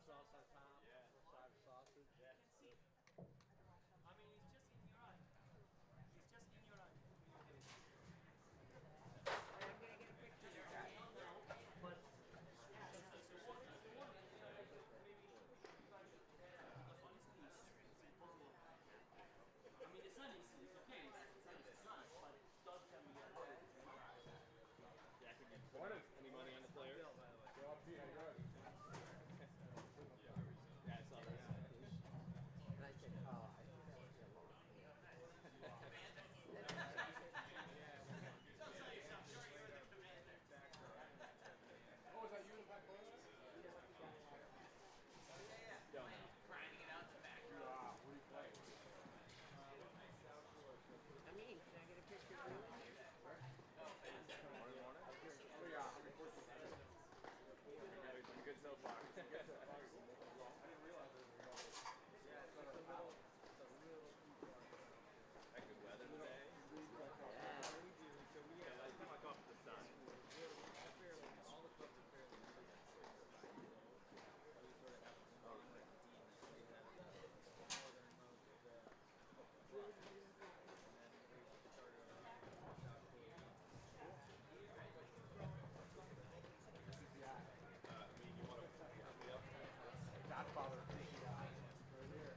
sauce on top, side of sausage. Yeah. I mean, it's just in your eye. It's just in your eye when you hit it. But maybe because honestly, it's impossible. I mean, it's not easy. It's okay. It's not easy. It's not. But don't tell me you're good. You know? Jack, have you put any money on the player? Bill, by the way. Well, Pete, how you doing? Yeah, I saw this. And I said, I think that would be a long Oh, is that you in the back corner? Don't know. Yeah, where you playing? I mean, can I get a picture of you in here? Oh, yeah, I'm recording. Yeah, we've been good so far. I didn't realize there was a real. Yeah, it's a little, That good weather today. yeah, we do. So we Yeah, last time I caught the sun. all the clubs are fairly new. So we sort of have a combined team that we have the northernmost club. And then we started our South Florida. You want to help me up? Godfather of PCI. Right here.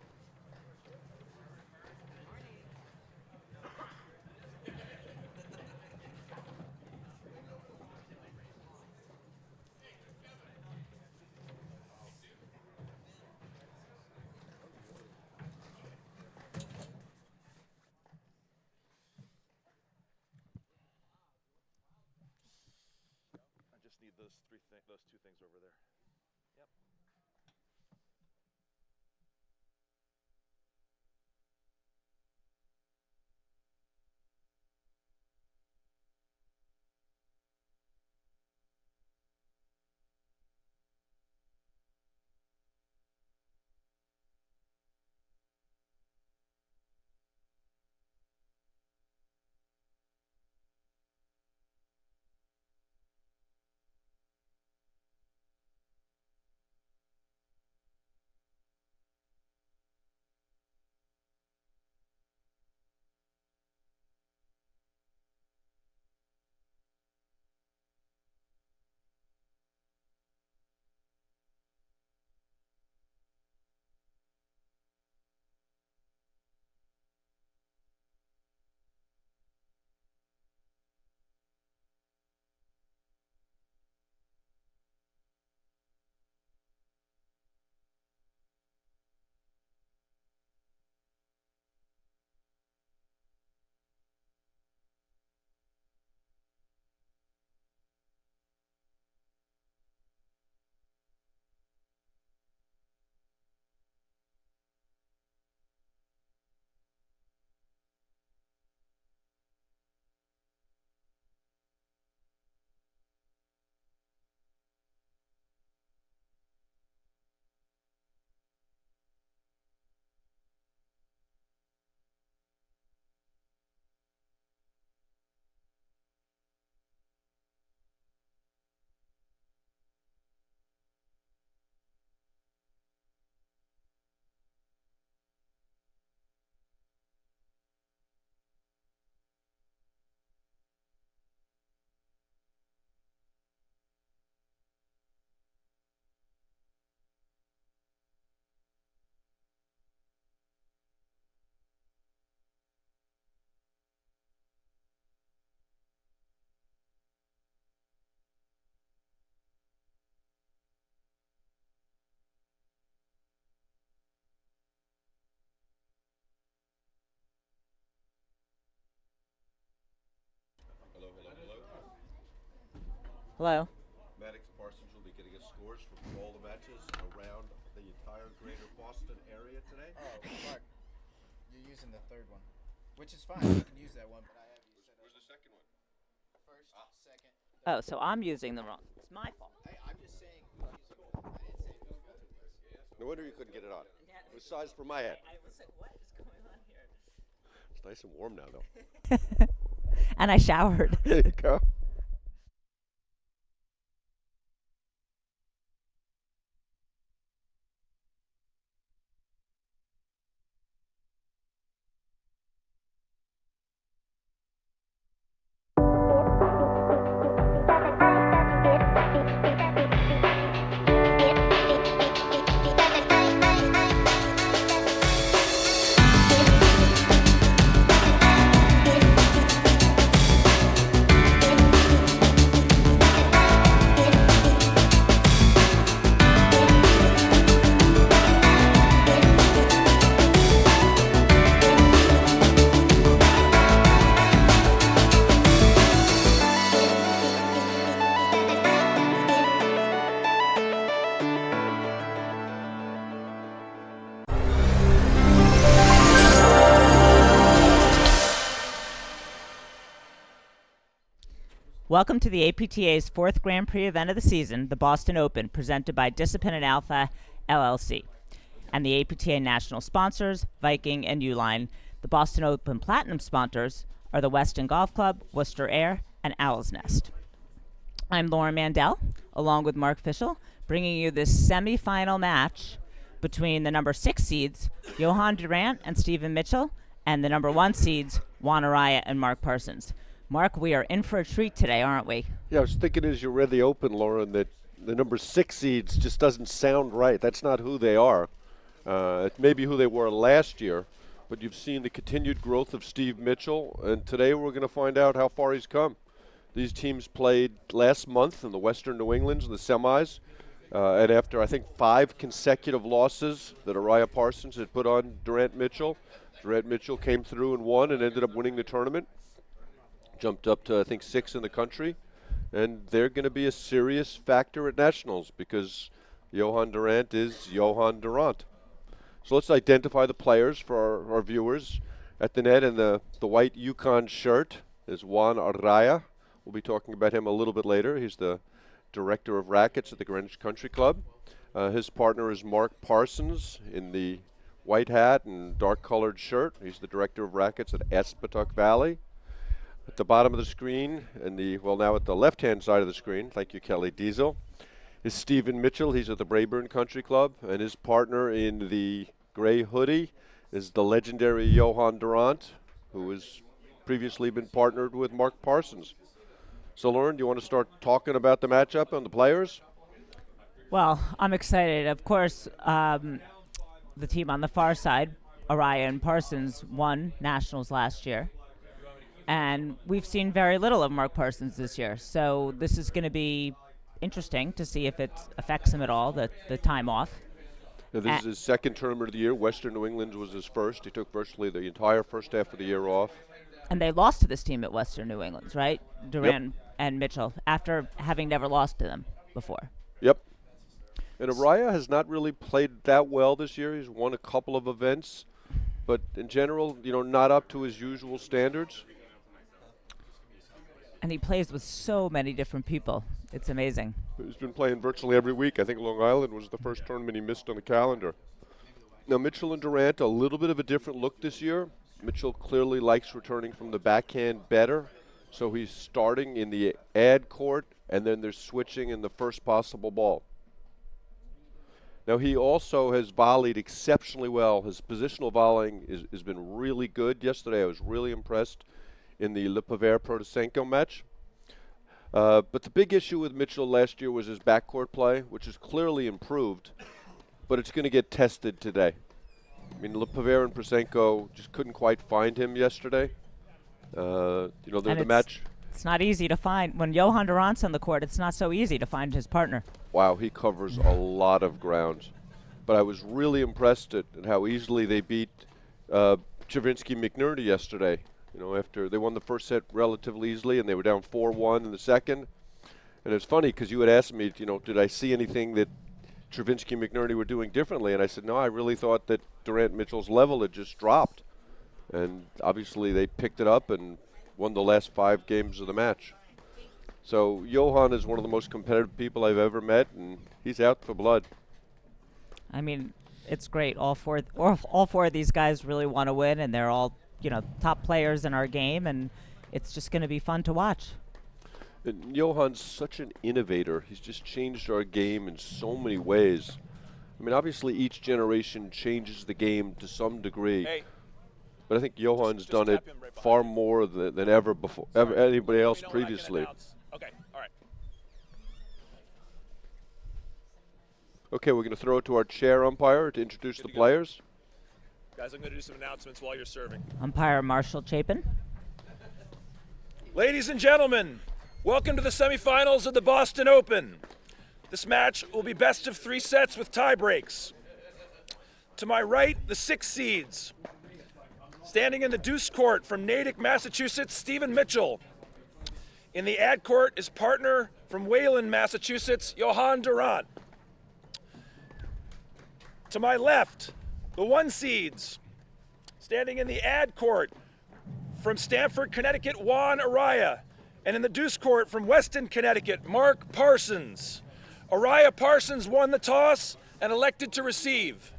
I just need those those two things over there. Yep. Hello, hello, hello. Hello. Maddox Parsons will be getting us scores from all the matches around the entire greater Boston area today. Oh, Mark, you're using the third one, which is fine. You can use that one, but I have you set up Where's the second one? first, second. Oh, so I'm using the wrong. It's my fault. I'm just saying who's using it. I didn't say who filtered this. No wonder you couldn't get it on. It was sized for my head. I was like, what is going on here? It's nice and warm now, though. And I showered. There you go. Welcome to the APTA's fourth Grand Prix event of the season, the Boston Open, presented by Discipline and Alpha, LLC. And the APTA national sponsors, Viking and Uline. The Boston Open Platinum sponsors are the Weston Golf Club, Worcester Air, and Owl's Nest. I'm Lauren Mandel, along with Mark Fischel, bringing you this semifinal match between the number 6 seeds, Johan Durant and Stephen Mitchell, and the number 1 seeds, Juan Araya and Mark Parsons. Mark, we are in for a treat today, aren't we? Yeah, I was thinking as you read the Open, Lauren, that the number 6 seeds just doesn't sound right. That's not who they are. It may be who they were last year, but you've seen the continued growth of Steve Mitchell, and today we're going to find out how far he's come. These teams played last month in the Western New Englands in the semis, and after, I think, 5 consecutive losses that Araya Parsons had put on Durant Mitchell came through and won and ended up winning the tournament. Jumped up to, I think, 6 in the country. And they're going to be a serious factor at Nationals because Johan Durant is Johan Durant. So let's identify the players for our viewers. At the net in the white Yukon shirt is Juan Araya. We'll be talking about him a little bit later. He's the director of rackets at the Greenwich Country Club. His partner is Mark Parsons in the white hat and dark-colored shirt. He's the director of rackets at Aspetuck Valley. At the bottom of the screen, now at the left-hand side of the screen, thank you, Kelly Diesel, is Stephen Mitchell. He's at the Brayburn Country Club, and his partner in the gray hoodie is the legendary Johan Durant, who has previously been partnered with Mark Parsons. So, Lauren, do you want to start talking about the matchup and the players? Well, I'm excited. Of course, the team on the far side, Araya and Parsons, won Nationals last year. And we've seen very little of Mark Parsons this year. So this is going to be interesting to see if it affects him at all, the time off. Now, this is his second tournament of the year. Western New England was his first. He took virtually the entire first half of the year off. And they lost to this team at Western New England, right? Durant and Mitchell, after having never lost to them before. Yep. And Araya has not really played that well this year. He's won a couple of events. But in general, not up to his usual standards. And he plays with so many different people. It's amazing. He's been playing virtually every week. I think Long Island was the first tournament he missed on the calendar. Now, Mitchell and Durant, a little bit of a different look this year. Mitchell clearly likes returning from the backhand better, so he's starting in the ad court, and then they're switching in the first possible ball. Now, he also has volleyed exceptionally well. His positional volleying has been really good. Yesterday, I was really impressed in the Lipovere-Protasenko match. But the big issue with Mitchell last year was his backcourt play, which is clearly improved, but it's going to get tested today. I mean, Lipovere and Protasenko just couldn't quite find him yesterday. The match. It's not easy to find. When Johan Durant's on the court, it's not so easy to find his partner. Wow, he covers a lot of ground. But I was really impressed at how easily they beat Chavinsky McNerney yesterday. After they won the first set relatively easily, and they were down 4-1 in the second. And it's funny because you had asked me, did I see anything that Chavinsky McNerney were doing differently? And I said, no, I really thought that Durant Mitchell's level had just dropped. And obviously they picked it up and won the last 5 games of the match. So Johan is one of the most competitive people I've ever met, and he's out for blood. I mean, it's great. All four of these guys really want to win, and they're all top players in our game, and it's just going to be fun to watch. And Johan's such an innovator. He's just changed our game in so many ways. I mean, obviously each generation changes the game to some degree. But I think Johan's done it far more than ever before, anybody else previously. Okay, all right. Okay, we're going to throw it to our chair umpire to introduce the players. Guys, I'm going to do some announcements while you're serving. Umpire Marshall Chapin. Ladies and gentlemen, welcome to the semifinals of the Boston Open. This match will be best of 3 sets with tie breaks. To my right, the 6 seeds. Standing in the deuce court from Natick, Massachusetts, Stephen Mitchell. In the ad court is partner from Wayland, Massachusetts, Johan Durant. To my left, the 1 seeds. Standing in the ad court from Stamford, Connecticut, Juan Araya. And in the deuce court from Weston, Connecticut, Mark Parsons. Araya Parsons won the toss and elected to receive.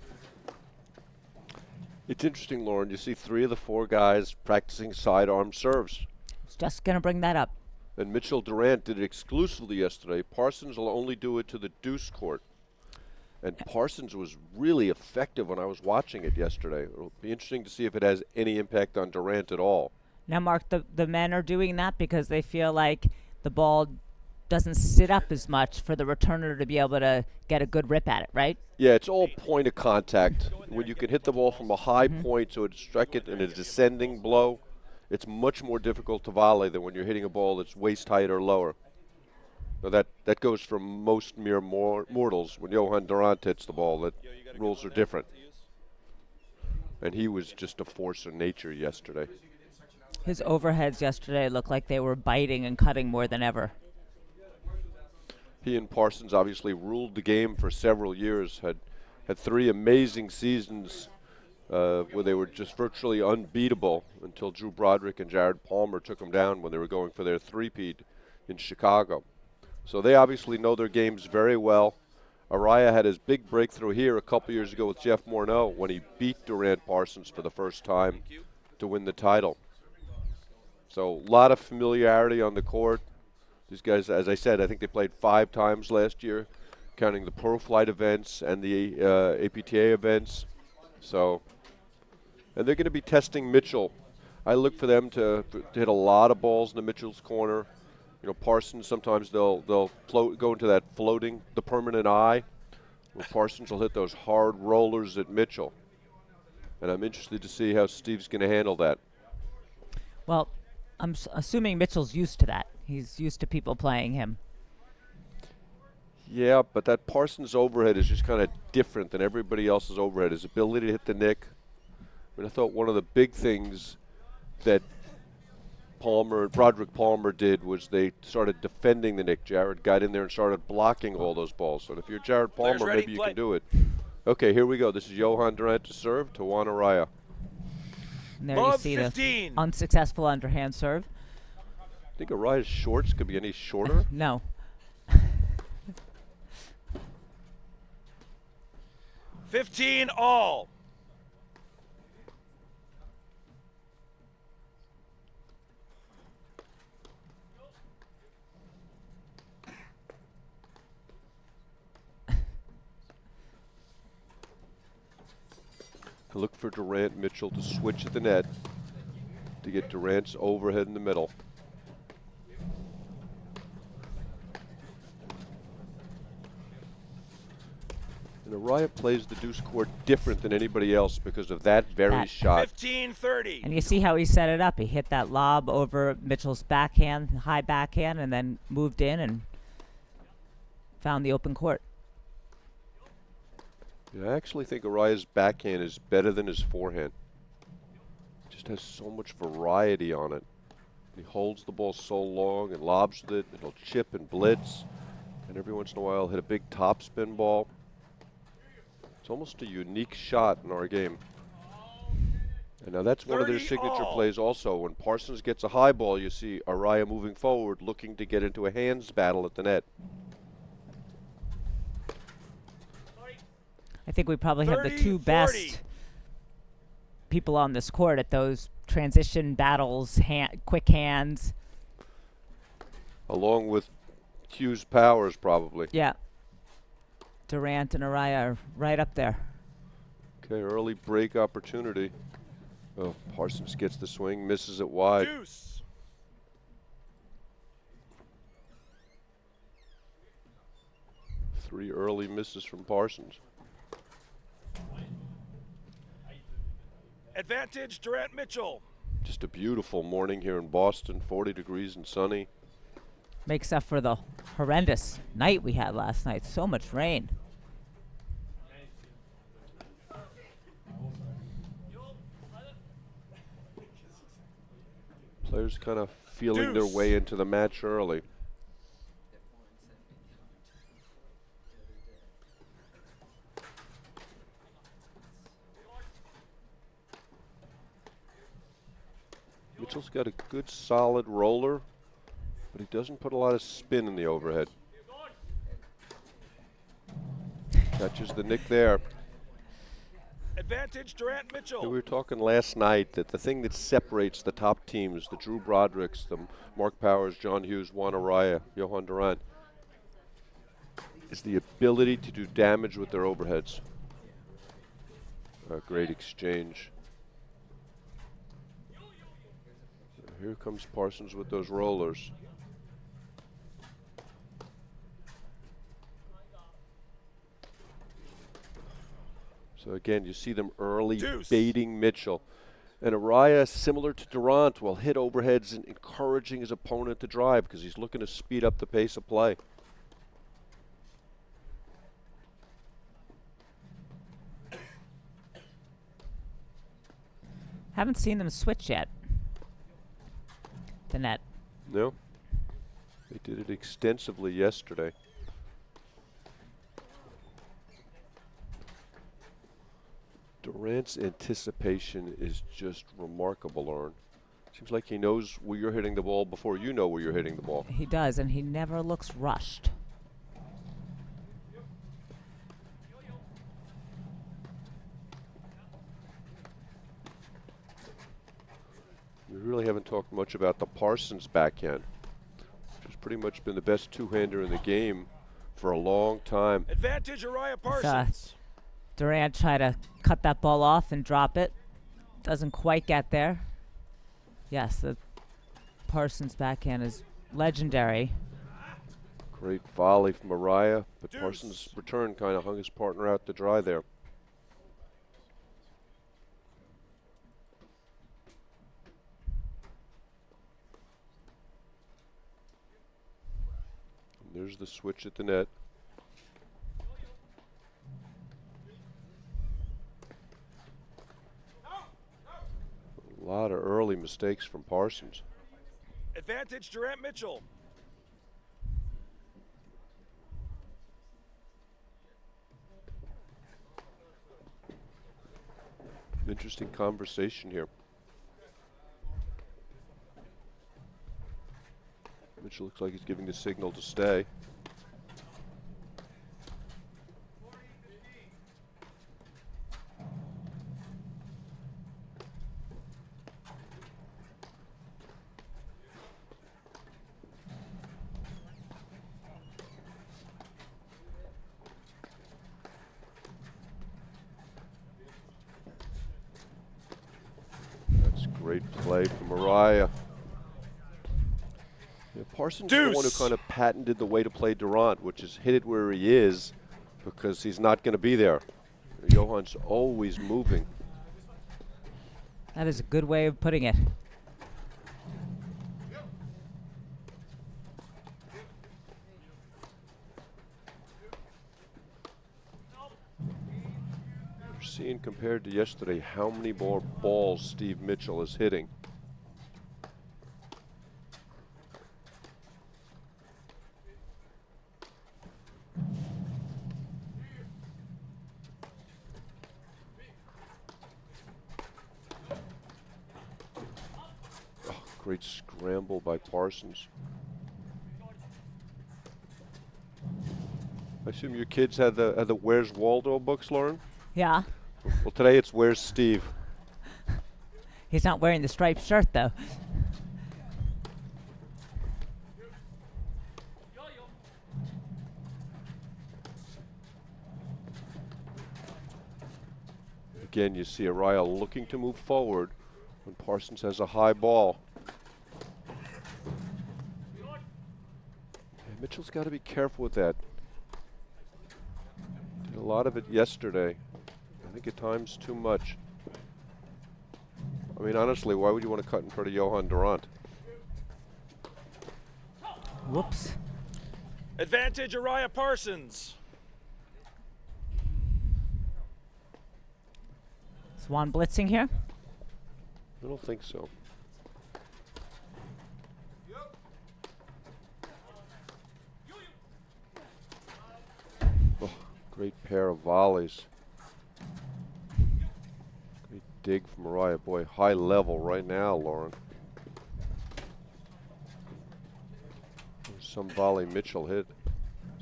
It's interesting, Lauren. You see 3 of the 4 guys practicing sidearm serves. I was just going to bring that up. And Mitchell Durant did it exclusively yesterday. Parsons will only do it to the deuce court. And Parsons was really effective when I was watching it yesterday. It'll be interesting to see if it has any impact on Durant at all. Now, Mark, the men are doing that because they feel like the ball doesn't sit up as much for the returner to be able to get a good rip at it, right? Yeah, it's all point of contact. When you can hit the ball from a high point so it strike it in a descending blow, it's much more difficult to volley than when you're hitting a ball that's waist height or lower. Now that goes for most mere mortals. When Johan Durant hits the ball, the rules are different. And he was just a force of nature yesterday. His overheads yesterday looked like they were biting and cutting more than ever. He and Parsons obviously ruled the game for several years, had 3 amazing seasons where they were just virtually unbeatable until Drew Broderick and Jared Palmer took them down when they were going for their three-peat in Chicago. So they obviously know their games very well. Araya had his big breakthrough here a couple years ago with Jeff Morneau when he beat Durant Parsons for the first time to win the title. So a lot of familiarity on the court. These guys, as I said, I think they played 5 times last year, counting the Pro Flight events and the APTA events. So, and they're going to be testing Mitchell. I look for them to hit a lot of balls in the Mitchell's corner. You know, Parsons, sometimes they'll go into that floating, the permanent eye, where Parsons will hit those hard rollers at Mitchell. And I'm interested to see how Steve's going to handle that. Well, I'm assuming Mitchell's used to that. He's used to people playing him. Yeah, but that Parsons overhead is just kind of different than everybody else's overhead. His ability to hit the nick. I mean, I thought one of the big things that Broderick Palmer did was they started defending the nick. Jared got in there and started blocking all those balls. So if you're Jared Palmer, maybe you can do it. Okay, here we go. This is Johan Durant to serve to Juan Araya. And there you see 15. The unsuccessful underhand serve. Think Araya's shorts could be any shorter? No. $15 all. I look for Durant Mitchell to switch at the net to get Durant's overhead in the middle. And Araya plays the deuce court different than anybody else because of that very shot. 15-30. And you see how he set it up. He hit that lob over Mitchell's backhand, high backhand, and then moved in and found the open court. Yeah, I actually think Araya's backhand is better than his forehand. It just has so much variety on it. He holds the ball so long and lobs with it, and he'll chip and blitz. And every once in a while hit a big topspin ball. It's almost a unique shot in our game. And now that's one of their signature plays also. When Parsons gets a high ball, you see Araya moving forward, looking to get into a hands battle at the net. I think we probably have the 2 best people on this court at those transition battles, quick hands. Along with Hughes Powers, probably. Yeah. Durant and Araya are right up there. Okay, early break opportunity. Oh, Parsons gets the swing, misses it wide. Deuce. Three early misses from Parsons. Advantage, Durant Mitchell. Just a beautiful morning here in Boston, 40 degrees and sunny. Makes up for the horrendous night we had last night. So much rain. Players kind of feeling their way into the match early. Mitchell's got a good solid roller. but he doesn't put a lot of spin in the overhead. Catches the nick there. Advantage Durant We Mitchell. were talking last night that the thing that separates the top teams, the Drew Brodericks, the Mark Powers, John Hughes, Juan Araya, Johan Durant, is the ability to do damage with their overheads. A great exchange. Here comes Parsons with those rollers. So again, you see them early Deuce. baiting Mitchell. And Araya, similar to Durant, will hit overheads and encouraging his opponent to drive because he's looking to speed up the pace of play. Haven't seen them switch yet. The net. No, they did it extensively yesterday. Durant's anticipation is just remarkable, Lauren. Seems like he knows where you're hitting the ball before you know where you're hitting the ball. He does, and he never looks rushed. We really haven't talked much about the Parsons backhand, which has pretty much been the best two-hander in the game for a long time. Advantage Araya Parsons. Durant tried to cut that ball off and drop it. Doesn't quite get there. Yes, the Parsons backhand is legendary. Great volley from Araya, but Deuce. Parsons' return kind of hung his partner out to dry there. And there's the switch at the net. A lot of early mistakes from Parsons. Advantage Durant Mitchell. Interesting conversation here. Mitchell looks like he's giving the signal to stay. That's great play from Araya. Yeah, Parsons is the one who Deuce. kind of patented the way to play Durant, which is hit it where he is because he's not going to be there. Johan's always moving. That is a good way of putting it. You're seeing compared to yesterday how many more balls Steve Mitchell is hitting. Great scramble by Parsons. I assume your kids had the Where's Waldo books, Lauren? Yeah. Well, today it's Where's Steve? He's not wearing the striped shirt, though. Again, you see Araya looking to move forward when Parsons has a high ball. Yeah, Mitchell's got to be careful with that. Did a lot of it yesterday. I think at times too much. I mean, honestly, why would you want to cut in front of Johan Durant? Whoops. Advantage Araya Parsons. Swan blitzing here. I don't think so. Oh, great pair of volleys. Great dig from Araya. Boy, high level right now, Lauren. Some volley Mitchell hit.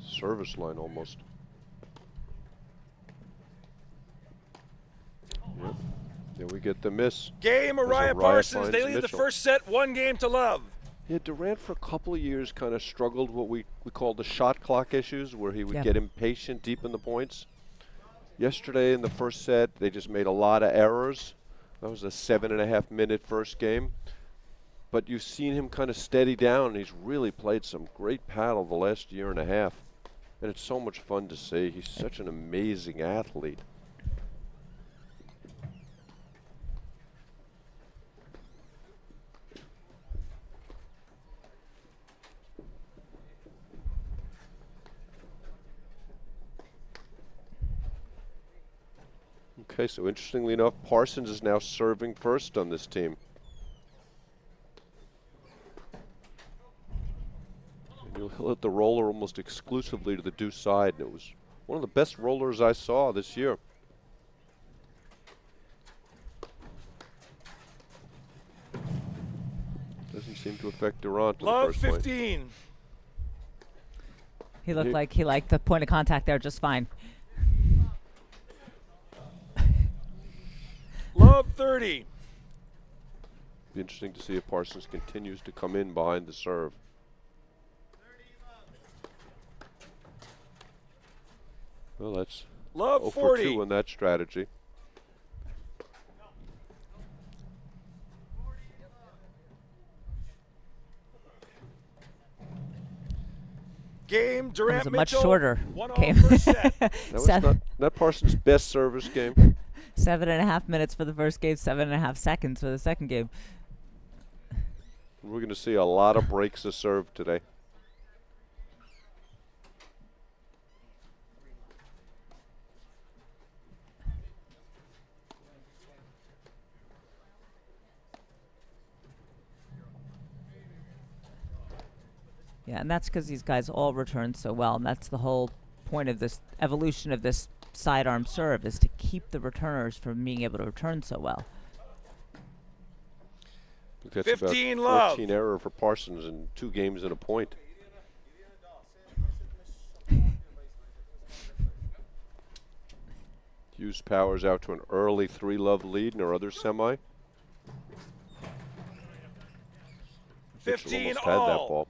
Service line almost. Yep. There we get the miss. Game, As Araya Araya Parsons. They finds lead the Mitchell. first set 1-0. Yeah, Durant for a couple of years kind of struggled what we call the shot clock issues, where he would Yep. get impatient deep in the points. Yesterday in the first set, they just made a lot of errors. That was a 7.5-minute first game. But you've seen him kind of steady down. He's really played some great paddle the last year and a half. And it's so much fun to see. He's such an amazing athlete. Okay, so interestingly enough, Parsons is now serving first on this team. And he'll hit the roller almost exclusively to the deuce side. And it was one of the best rollers I saw this year. Doesn't seem to affect Randt on the Love first point. 15. He looked like he liked the point of contact there just fine. Love 30. Be interesting to see if Parsons continues to come in behind the serve. Well, that's Love 0 for 40. 2 in that strategy. Game, It Durant was a much Mitchell. shorter 1-0 game. first set. That was Seven- not Parsons' best service game. 7.5 minutes for the first game, 7.5 seconds for the second game. We're going to see a lot of breaks of serve today. Yeah, and that's because these guys all return so well, and that's the whole point of this evolution of this sidearm serve, is to keep the returners from being able to return so well. I think that's 15 about love. 14 error for Parsons in 2 games and a point. Hughes powers out to an early 3-love lead in our other semi. Mitchell 15 almost had that all. ball.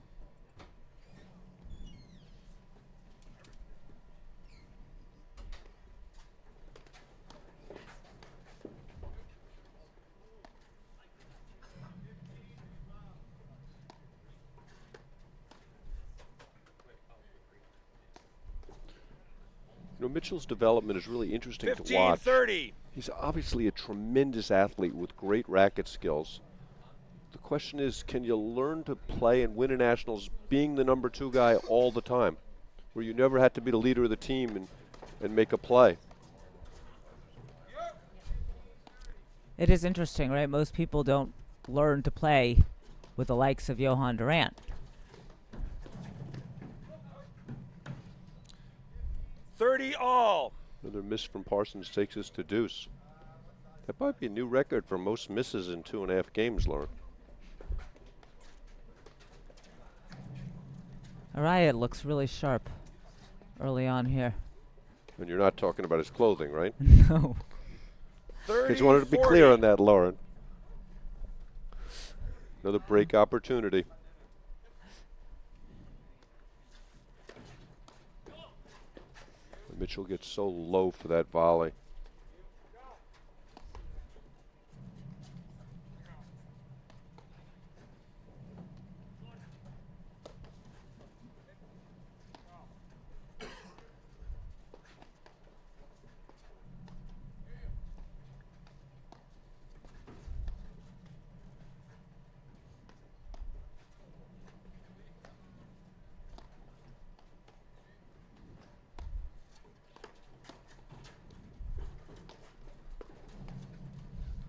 You know, Mitchell's development is really interesting to 15 watch. 30. He's obviously a tremendous athlete with great racket skills. The question is, can you learn to play and win in nationals being the number 2 guy all the time, where you never had to be the leader of the team and make a play? It is interesting, right? Most people don't learn to play with the likes of Johan Durant. 30 all. Another miss from Parsons takes us to deuce. That might be a new record for most misses in 2.5 games, Lauren. Araya looks really sharp early on here. And you're not talking about his clothing, right? No. 30 Just wanted to be 40. clear on that, Lauren. Another break opportunity. Mitchell gets so low for that volley.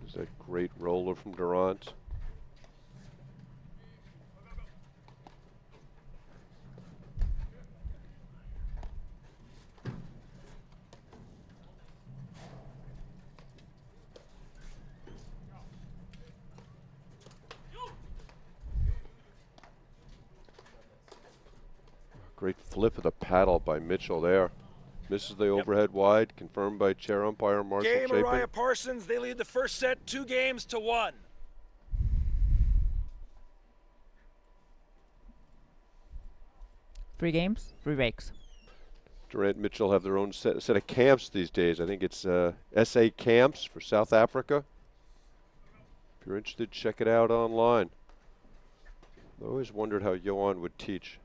There's that great roller from Randt. flip of the paddle by Mitchell there. Misses the overhead wide, confirmed by chair umpire Marshall Game Chapin. Araya Parsons. They lead the first set 2-1. Three games, 3 breaks. Randt Mitchell have their own set of camps these days. I think it's SA camps for South Africa. If you're interested, check it out online. I always wondered how Johan would teach.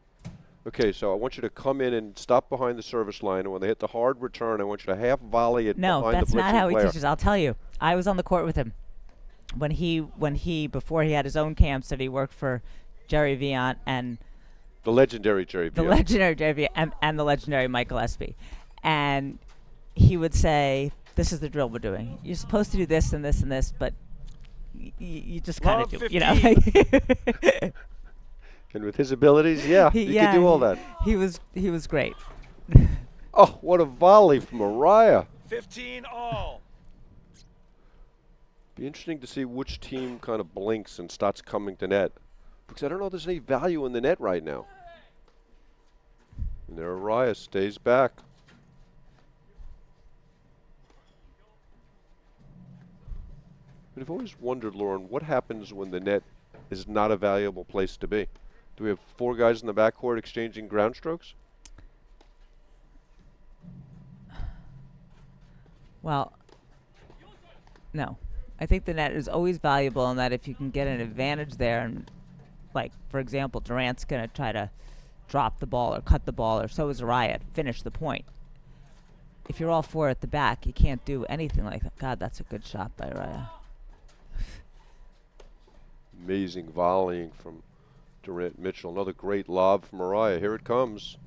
Okay, so I want you to come in and stop behind the service line, and when they hit the hard return, I want you to half volley it No, behind the that's blitzing not how he player. teaches. I'll tell you. I was on the court with him when he before he had his own camps that he worked for Jerry Viant and The legendary Jerry the Viant. legendary Jerry Viant and the legendary Michael Espy. And he would say, "This is the drill we're doing. You're supposed to do this and this and this, but you just kind of Love do, you know." 15. And with his abilities, yeah, he could do all that. He was great. Oh, what a volley from Araya. 15 all. Be interesting to see which team kind of blinks and starts coming to net. Because I don't know if there's any value in the net right now. And there Araya stays back. But I've always wondered, Lauren, what happens when the net is not a valuable place to be? Do we have 4 guys in the backcourt exchanging ground strokes? Well, no. I think the net is always valuable in that if you can get an advantage there, and like, for example, Durant's going to try to drop the ball or cut the ball, or so is Araya, finish the point. If you're all 4 at the back, you can't do anything like that. God, that's a good shot by Araya. Amazing volleying from Randt Mitchell. Another great lob from Araya. Here it comes.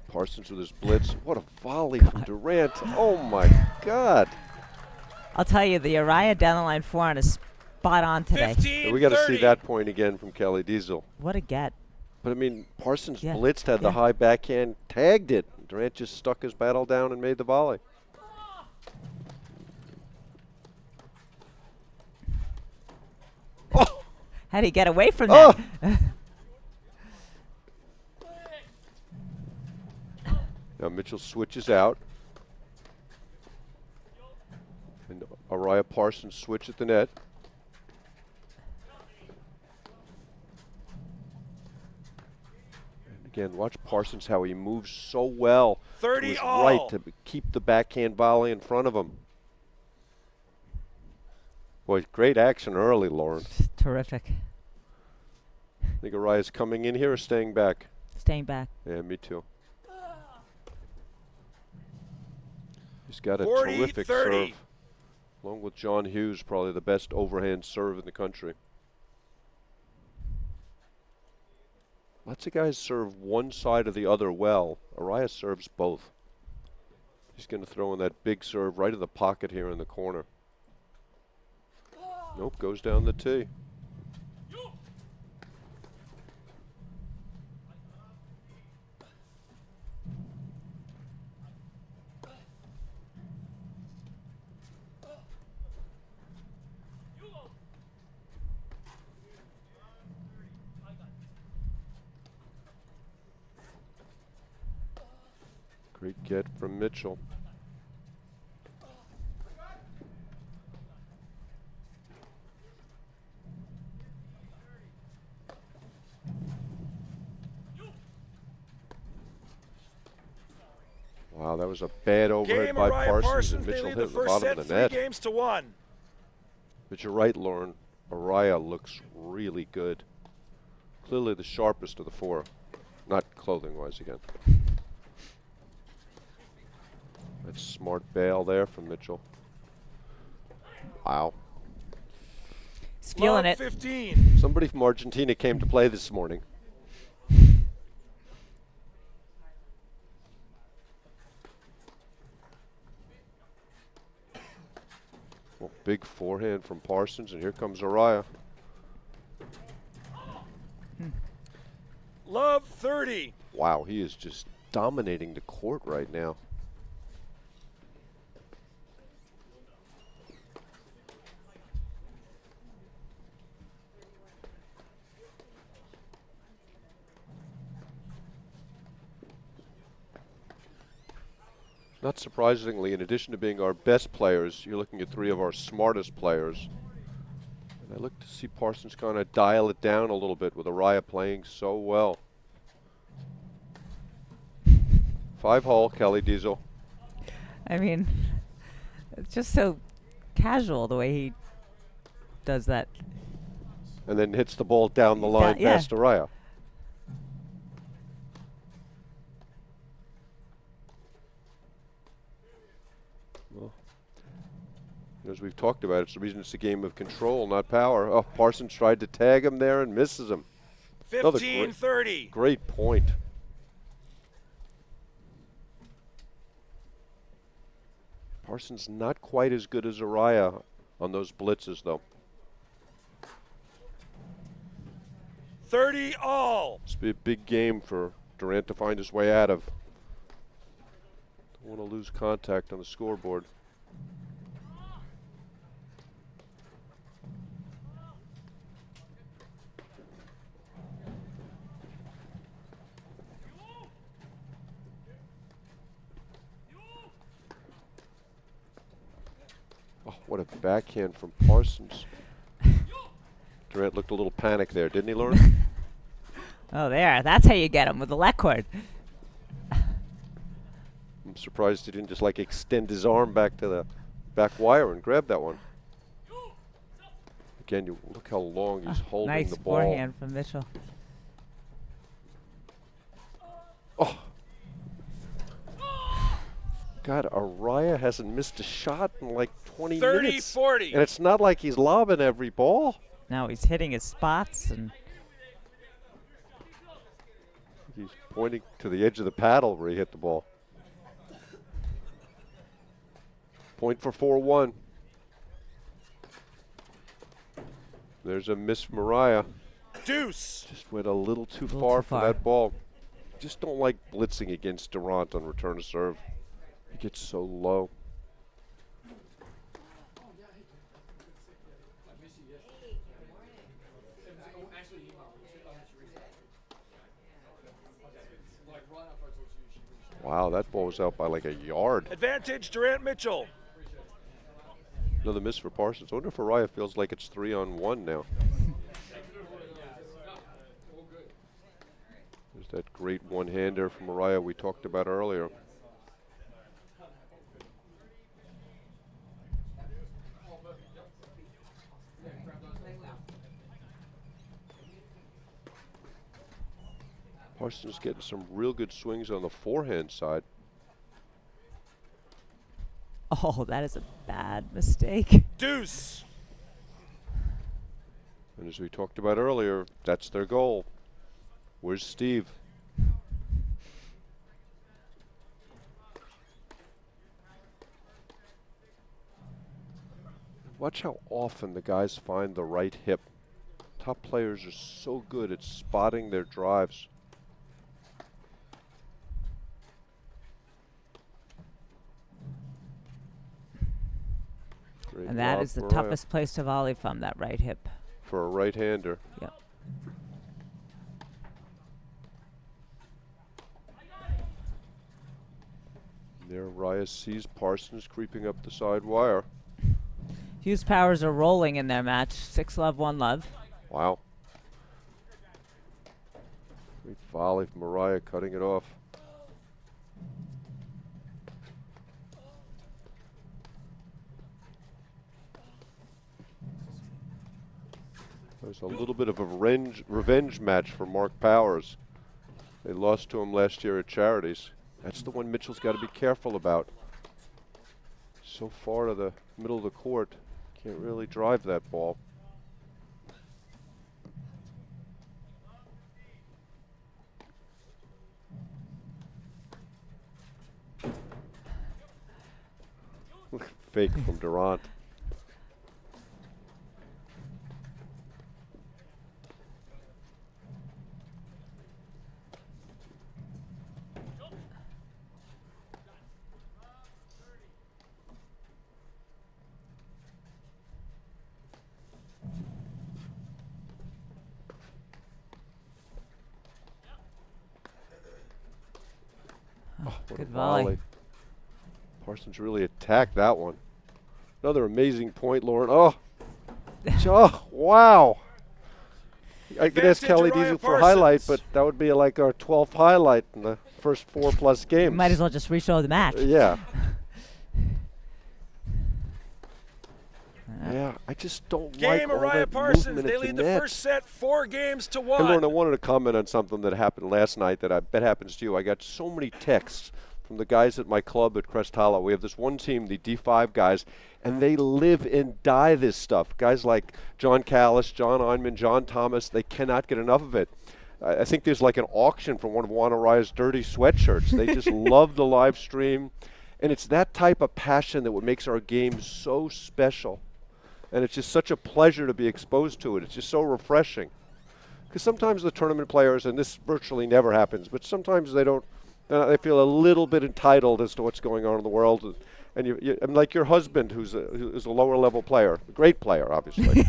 Parsons with his blitz. What a volley from Durant. Oh, my God. I'll tell you, the Araya down the line forehand is spot on today. 15, Yeah, we got to see 30. that point again from Kelly Diesel. What a get. But, I mean, Parsons Yeah, blitzed, had the yeah. high backhand, tagged it. Durant just stuck his battle down and made the volley. Oh! How do you get away from Oh! that? Now Mitchell switches out. And Araya Parsons switch at the net. And again, watch Parsons how he moves so well to 30 his all. right to keep the backhand volley in front of him. Boy, great action early, Lauren. Terrific. Think Araya's coming in here or staying back? Staying back. Yeah, me too. He's got a 40, terrific 30. serve. Along with John Hughes, probably the best overhand serve in the country. Lots of guys serve one side or the other well. Araya serves both. He's going to throw in that big serve right in the pocket here in the corner. Nope, goes down the tee. Great get from Mitchell. Wow, that was a bad overhead Game by Araya Parsons, and They Mitchell lead hit the the first bottom set of the net. 3-1. But you're right, Lauren. Araya looks really good. Clearly the sharpest of the 4. Not clothing-wise again. That's smart bail there from Mitchell. Wow. He's feeling Love it. 15. Somebody from Argentina came to play this morning. Well, big forehand from Parsons, and here comes Araya. Love 30. Wow, he is just dominating the court right now. Not surprisingly, in addition to being our best players, you're looking at 3 of our smartest players. And I look to see Parsons kind of dial it down a little bit with Araya playing so well. 5-hole, Kelly Diesel. I mean, it's just so casual the way he does that. And then hits the ball down the line yeah. past Araya. Well, as we've talked about, it's the reason it's a game of control, not power. Oh, Parsons tried to tag him there and misses him. 15-30. Great point. Parsons not quite as good as Araya on those blitzes, though. 30 all. It's be a big game for Randt to find his way out of. Don't want to lose contact on the scoreboard. Oh, what a backhand from Parsons. Randt looked a little panicked there, didn't he, Lauren? Oh, there. That's how you get him with the leg cord. I'm surprised he didn't just like extend his arm back to the back wire and grab that one. Again, you look how long he's holding Nice the ball. forehand from Mitchell. Oh. God, Araya hasn't missed a shot in like 20 minutes. 30-40. And it's not like he's lobbing every ball. No, he's hitting his spots. And He's pointing to the edge of the paddle where he hit the ball. Point for 4-1. There's a miss from Araya. Deuce. Just went a little too far for that ball. Just don't like blitzing against Randt on return to serve. He gets so low. Wow, that ball was out by like a yard. Advantage, Durant Mitchell. Another miss for Parsons. I wonder if Araya feels like it's 3-on-1 now. There's that great one-hander from Araya we talked about earlier. Parsons getting some real good swings on the forehand side. oh, that is a bad mistake. Deuce. And as we talked about earlier, that's their goal. Where's Steve? Watch how often the guys find the right hip. Top players are so good at spotting their drives. Great And that lob is the for Araya. toughest place to volley from, that right hip. For a right-hander. Yep. There, Araya sees Parsons creeping up the side wire. Hughes powers are rolling in their match. 6-love, 1-love. Wow. Great volley from Araya, cutting it off. There's a little bit of a revenge match for Mark Powers. They lost to him last year at Charities. That's the one Mitchell's got to be careful about. So far to the middle of the court, can't really drive that ball. Fake from Randt. Oh, what Good a volley. Parsons really attacked that one. Another amazing point, Lauren. Oh, oh wow. I could ask Kelly Araya Diesel for a highlight, Parsons. but that would be like our 12th highlight in the first 4+ games. Might as well just re-show the match. Yeah. Yeah, I just don't like Game all Araya that Parsons. movement They at the lead the net. first set 4-1. Hey, Lauren, I wanted to comment on something that happened last night that I bet happens to you. I got so many texts from the guys at my club at Crest Hollow. We have this one team, the D5 guys, and they live and die this stuff. Guys like John Callis, John Einman, John Thomas, they cannot get enough of it. I think there's like an auction for one of Juan Araya's dirty sweatshirts. They just love the live stream. And it's that type of passion that what makes our game so special. And it's just such a pleasure to be exposed to it. It's just so refreshing. Because sometimes the tournament players, and this virtually never happens, but sometimes they don't, they feel a little bit entitled as to what's going on in the world. And and like your husband, who's a lower level player, a great player, obviously,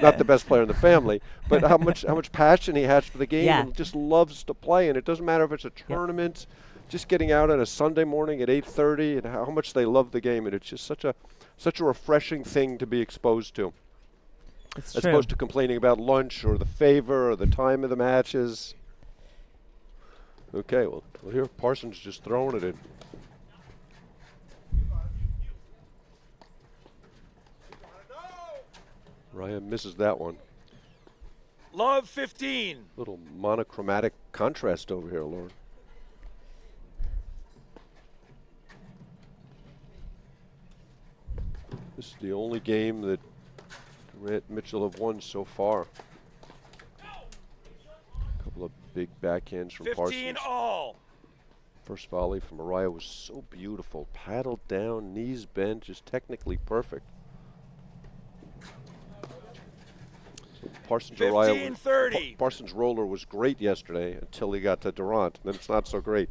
not the best player in the family, but how much passion he has for the game and just loves to play. And it doesn't matter if it's a tournament, just getting out on a Sunday morning at 8:30, and how much they love the game. And it's just such a refreshing thing to be exposed to. It's as true. opposed to complaining about lunch or the favor or the time of the matches. Okay, well here Parsons just throwing it in. Ryan misses that one. Love 15. Little monochromatic contrast over here, Lauren. This is the only game that Randt and Mitchell have won so far. A couple of big backhands from 15 Parsons. all. First volley from Araya was so beautiful. Paddled down, knees bent, just technically perfect. Parsons 15-30. Parsons' roller was great yesterday until he got to Randt. Then it's not so great.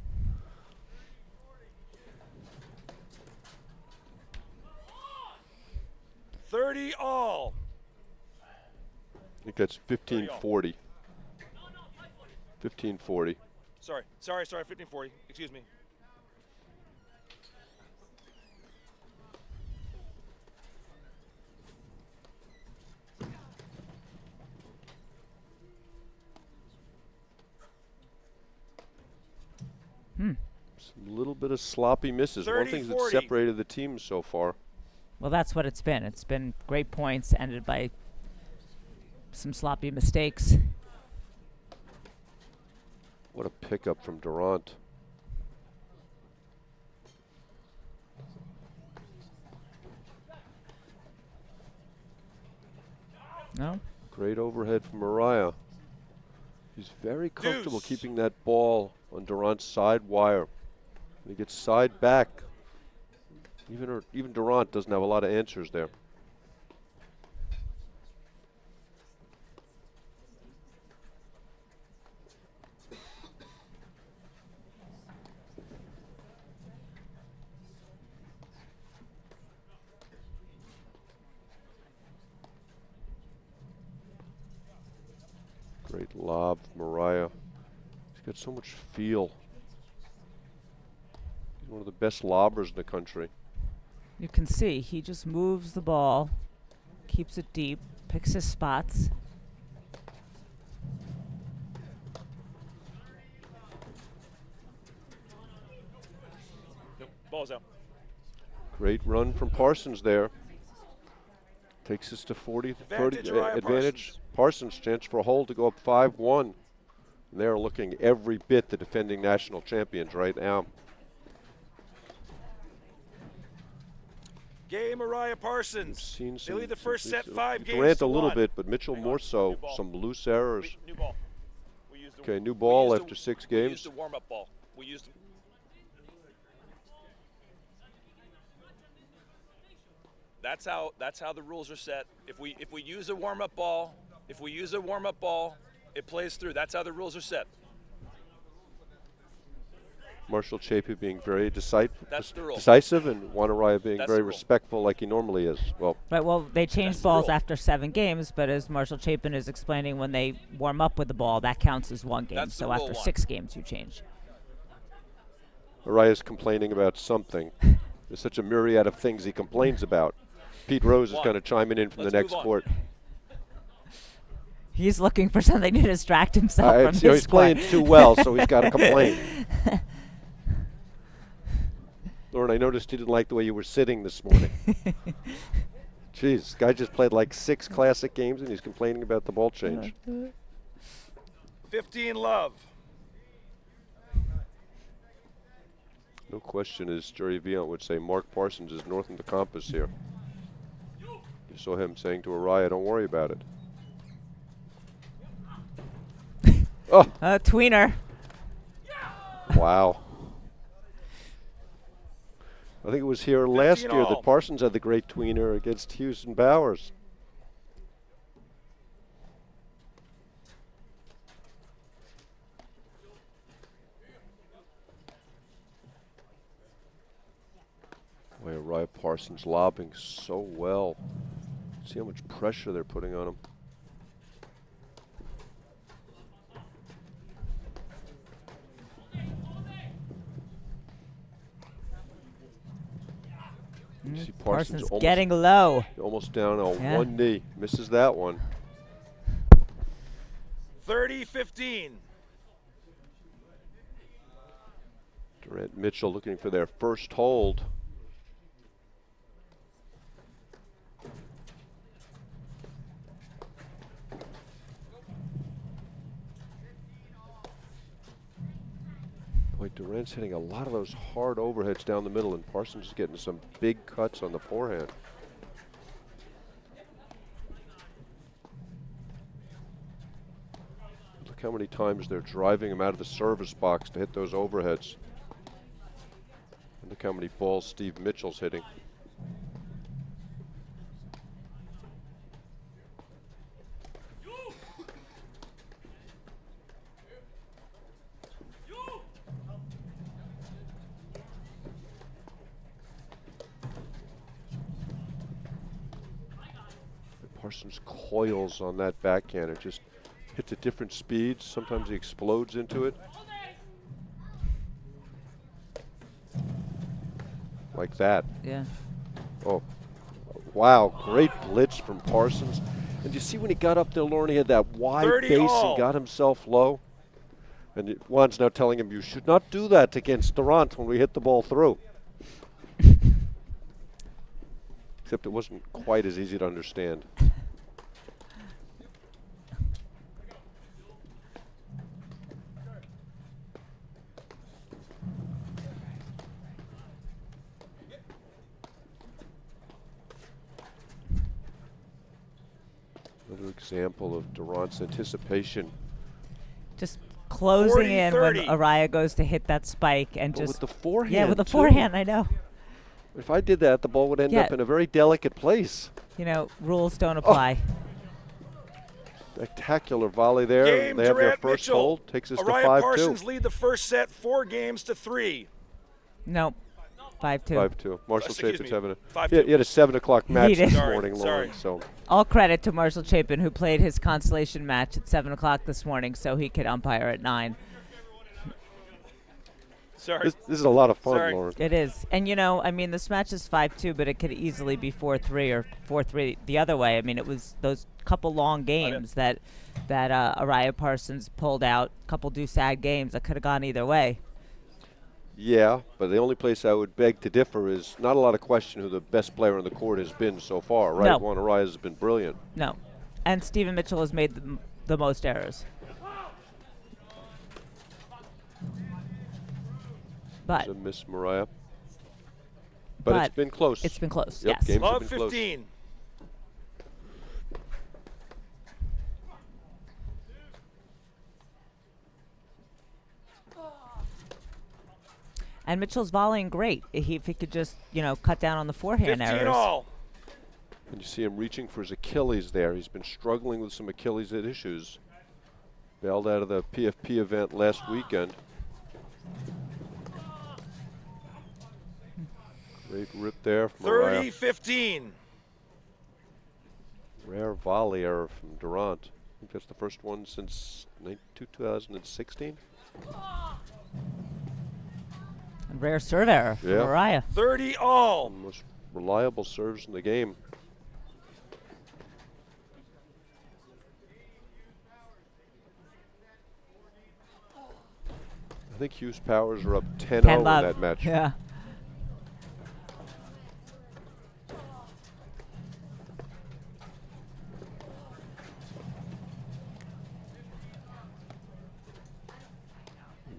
$30 all. I think that's 15-40. 15-40. Sorry, 15-40. Excuse me. Some little bit of sloppy misses. One thing that 30-40. separated the teams so far. Well, that's what it's been. It's been great points ended by some sloppy mistakes. What a pickup from Randt. No? Great overhead from Araya. He's very comfortable Deuce. keeping that ball on Durant's side wire. When he gets side back, even Randt doesn't have a lot of answers there. Great lob from Araya. He's got so much feel. He's one of the best lobbers in the country. You can see he just moves the ball, keeps it deep, picks his spots. Nope, ball's out. Great run from Parsons there. Takes us to 40, 30 Advantage, Araya advantage. Parsons chance for a hole to go up 5-1. And they're looking every bit the defending national champions right now. Game Araya Parsons. Seen They some, lead the first set 5 Randt games to a little 1. bit, but Mitchell Hang more on, so. new ball. Some loose errors. New ball. We used Okay, new we ball used after 6 We games. used a warm-up ball. We used. That's how the rules are set. If we use a warm-up ball, it plays through. That's how the rules are set. Marshall Chapin being very That's the rule. decisive, and Juan Araya being That's very the rule. respectful like he normally is. Well, Right, well, they changed That's the balls rule. after 7 games, but as Marshall Chapin is explaining, when they warm up with the ball, that counts as 1 game. That's the So rule after one. 6 games, you change. Araya's complaining about something. There's such a myriad of things he complains about. Pete Rose is One. kind of chiming in from Let's the next move on. court. He's looking for something to distract himself from You know, his he's playing score. too well, so he's got to complain. Lauren, I noticed you didn't like the way you were sitting this morning. Jeez, guy just played like 6 classic games and he's complaining about the ball change. 15 love. No question, as Jerry Viant would say, Mark Parsons is north of the compass here. You saw him saying to Araya, don't worry about it. Oh, Tweener. wow. I think it was here last 15 year all. that Parsons had the great tweener against Hughes and Bowers. Boy, Araya Parsons lobbing so well. See how much pressure they're putting on him. You see Parsons almost, getting low. almost down on Yeah. one knee. Misses that one. 30-15. Randt Mitchell looking for their first hold. Boy, Durant's hitting a lot of those hard overheads down the middle, and Parsons is getting some big cuts on the forehand. Look how many times they're driving him out of the service box to hit those overheads. And look how many balls Steve Mitchell's hitting. Parsons coils on that backhand. It just hits at different speeds. Sometimes he explodes into it. Like that. Yeah. Oh, wow. Great blitz from Parsons. And you see when he got up there, Lauren, he had that wide 30 base all. and got himself low. And Juan's now telling him, you should not do that against Randt when we hit the ball through. Except it wasn't quite as easy to understand. Another example of Durant's anticipation. Just closing in when 40-30. Araya goes to hit that spike and But just with the forehand, yeah, with the too. forehand, I know. If I did that, the ball would end Yeah. up in a very delicate place. You know, rules don't apply. Spectacular volley there. Game, They have their Durant first Mitchell. hold. Takes us to Araya 5-2. Parsons lead the first set 4-3. Nope. 5-2. 5-2. Marshall Excuse Chapin's me, having a 5-2. he had a 7 o'clock match did. this Sorry, morning, Lauren. So All credit to Marshall Chapin, who played his consolation match at 7 o'clock this morning so he could umpire at 9. Sorry. this is a lot of fun, Sorry. Lauren. It is. And, you know, I mean, this match is 5-2, but it could easily be 4-3 or 4-3 the other way. I mean, it was those couple long games that Araya Parsons pulled out, couple do-sad games that could have gone either way. Yeah, but the only place I would beg to differ is not a lot of question who the best player on the court has been so far, right? No. Juan Araya has been brilliant. No. And Stephen Mitchell has made the most errors. But So Miss Mariah. But it's been close. it's been close, Yep, yes. games have Love been close. 15. And Mitchell's volleying great. If he could just, you know, cut down on the forehand 15 errors. all. And you see him reaching for his Achilles there. He's been struggling with some Achilles issues. Bailed out of the PFP event last weekend. Great rip there from Araya. 30-15. Rare volley error from Durant. I think that's the first one since 2016. Rare serve error for Yeah. Araya. 30 all. Most reliable serves in the game. I think Hughes Powers are up 10-0 10 in love. that match. Yeah.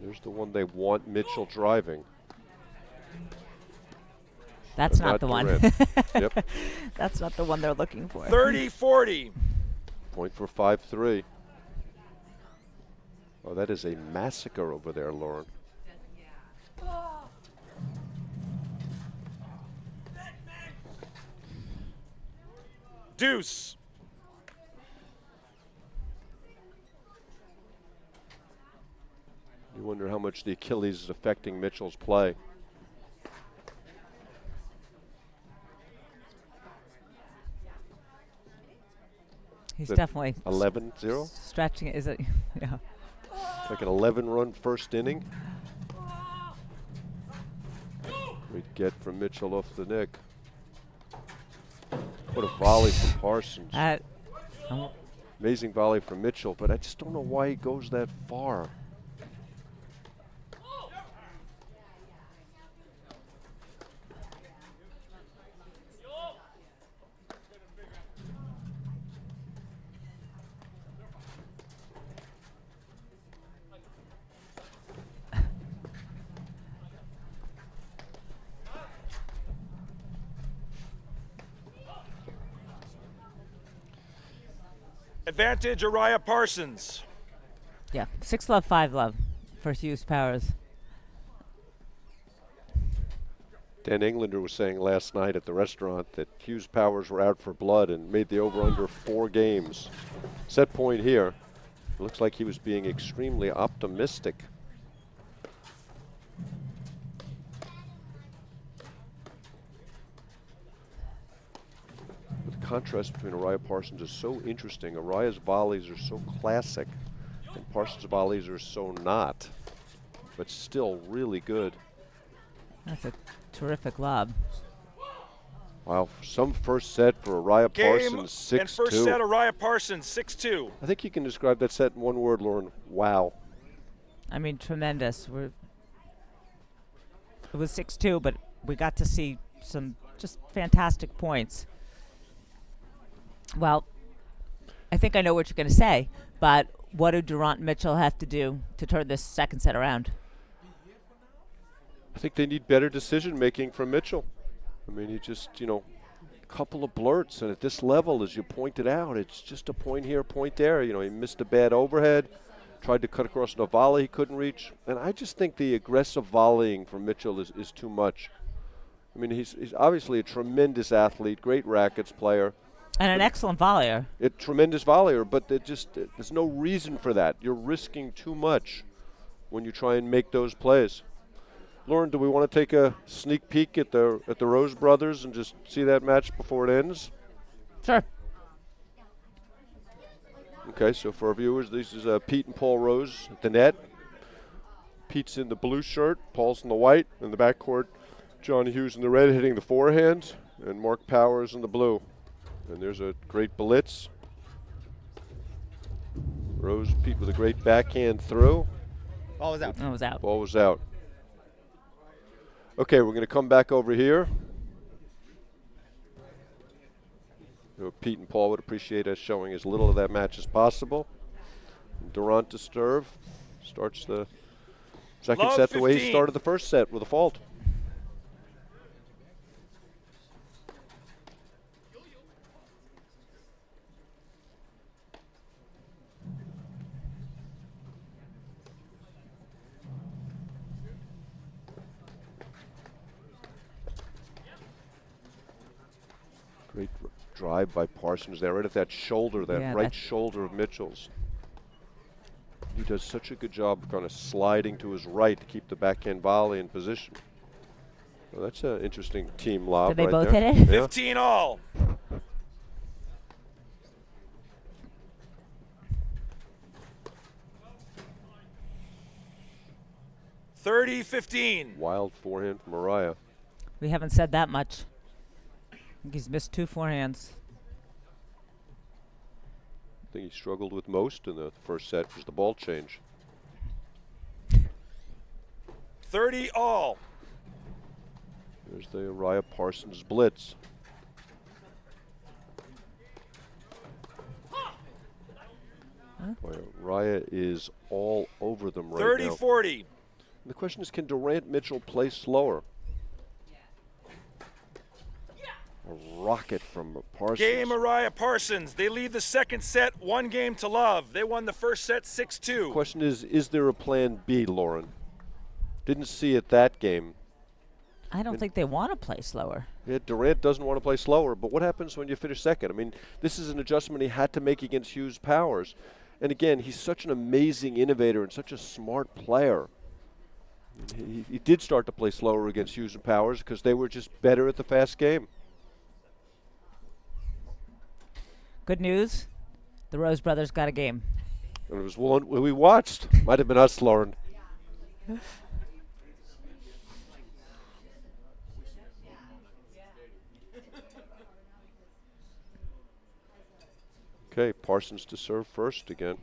There's the one they want Mitchell driving. That's But not the one. Randt. Yep. That's not the one they're looking for. 30-40. Point for 5-3. Oh, that is a massacre over there, Lauren. Deuce. You wonder how much the Achilles is affecting Mitchell's play. He's That definitely 11-0? stretching it. Is it? Yeah. It's like an 11-run first inning. We get from Mitchell off the nick. What a volley from Parsons. Amazing volley from Mitchell, but I just don't know why he goes that far. Advantage Araya Parsons. Yeah. 6 love, 5 love for Hughes Powers. Dan Englander was saying last night at the restaurant that Hughes Powers were out for blood and made the over-under 4 games. Set point here. It looks like he was being extremely optimistic. The contrast between Araya and Parsons is so interesting. Araya's volleys are so classic, and Parsons' volleys are so not, but still really good. That's a terrific lob. Wow, some first set for Araya Game Parsons, 6-2. and first set Araya Parsons, 6-2. I think you can describe that set in one word, Lauren. Wow. I mean, tremendous. It was 6-2, but we got to see some just fantastic points. Well, I think I know what you're going to say, but what do Randt and Mitchell have to do to turn this second set around? I think they need better decision making from Mitchell. I mean, he just, a couple of blurts, and at this level, as you pointed out, it's just a point here, a point there. He missed a bad overhead, tried to cut across a volley he couldn't reach, and I just think the aggressive volleying from Mitchell is too much. I mean, he's obviously a tremendous athlete, great rackets player. And an excellent volleyer. A tremendous volleyer, but there's no reason for that. You're risking too much when you try and make those plays. Lauren, do we want to take a sneak peek at the Rose brothers and just see that match before it ends? Sure. Okay, so for our viewers, this is Pete and Paul Rose at the net. Pete's in the blue shirt, Paul's in the white. In the backcourt, John Hughes in the red hitting the forehand, and Mark Powers in the blue. And there's a great blitz. Rose, Pete with a great backhand through. Ball was out. It was out. Ball was out. Okay, we're going to come back over here. Pete and Paul would appreciate us showing as little of that match as possible. Randt to serve. Starts the second Love set the way he 15. started the first set with a fault. Great drive by Parsons there, right at that shoulder, that right shoulder of Mitchell's. He does such a good job of kind of sliding to his right to keep the backhand volley in position. Well, that's an interesting team lob. Did they right both there. hit it? Yeah. 15 all. 30-15. Wild forehand from Araya. We haven't said that much. I think he's missed 2 forehands. I think he struggled with most in the first set was the ball change. 30 all. There's the Araya Parsons blitz. Boy, Araya is all over them right now. 30-40. The question is, can Durant Mitchell play slower? A rocket from Parsons. Game Araya Parsons. They lead the second set 1 game to love. They won the first set 6-2. The question is there a plan B, Lauren? Didn't see it that game. I don't think they want to play slower. Yeah, Durant doesn't want to play slower, but what happens when you finish second? I mean, this is an adjustment he had to make against Hughes Powers. And again, he's such an amazing innovator and such a smart player. He did start to play slower against Hughes and Powers because they were just better at the fast game. Good news, the Rose brothers got a game. And it was one we watched. Might have been us, Lauren. Okay, Parsons to serve first again.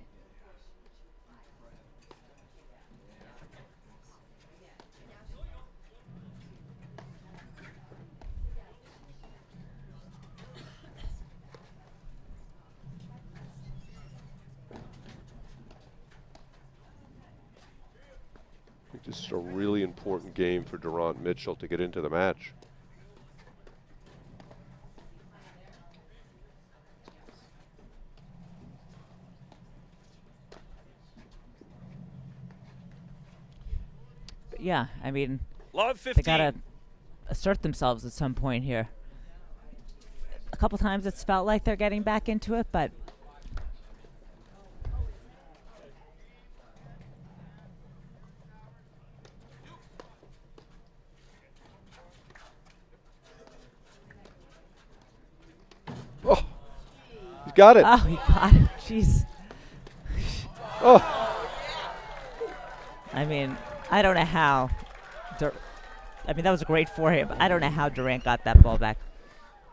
I think this is a really important game for Durant Mitchell to get into the match. Yeah, I mean, Love they 15. gotta assert themselves at some point here. A couple times it's felt like they're getting back into it, but Oh, he's got it. oh, he got it. Jeez. Oh, I mean, I don't know how. I mean, that was a great forehand, but I don't know how Durant got that ball back.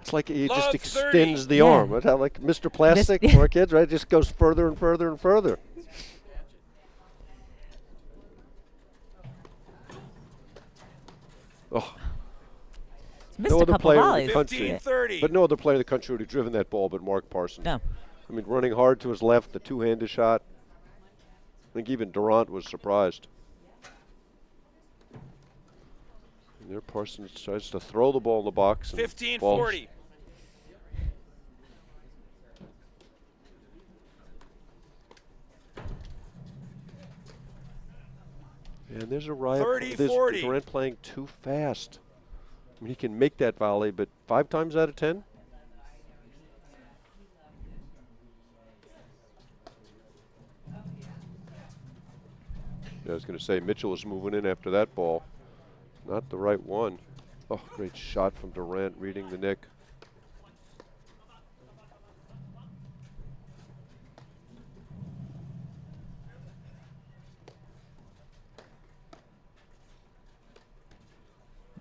it's like he Love just 30. extends the Yeah. arm. That's how, like Mr. Plastic for our kids, right? It just goes further and further and further. Oh, He's missed no a other couple player in volleys. the country, 15-30. but no other player in the country would have driven that ball but Mark Parsons. No. I mean, running hard to his left, the two-handed shot. I think even Durant was surprised. And there Parsons tries to throw the ball in the box. And 15-40. And there's Araya. 30-40. Durant playing too fast. I mean, he can make that volley, but 5 times out of 10? Yeah, I was going to say, Mitchell was moving in after that ball. Not the right one. Oh, great shot from Durant, reading the nick.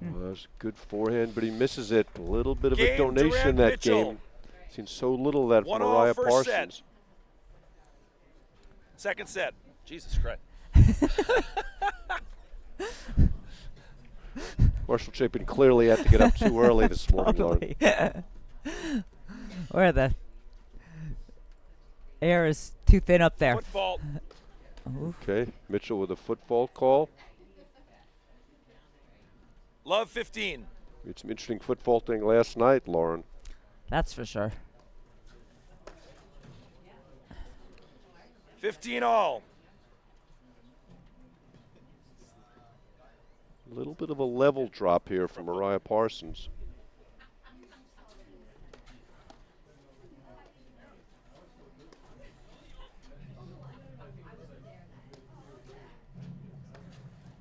Well, that was a good forehand, but he misses it. A little bit of a Game, donation Durant that Mitchell. game. Seen so little of that from 1-all Araya first set. Parsons. Second set. Jesus Christ. Marshall Chapin clearly had to get up too early this morning, Lauren. Totally. Or the air is too thin up there. Foot fault. Okay, Mitchell with a foot fault call. Love 15. We had some interesting foot faulting last night, Lauren. That's for sure. 15 all. A little bit of a level drop here from Araya Parsons.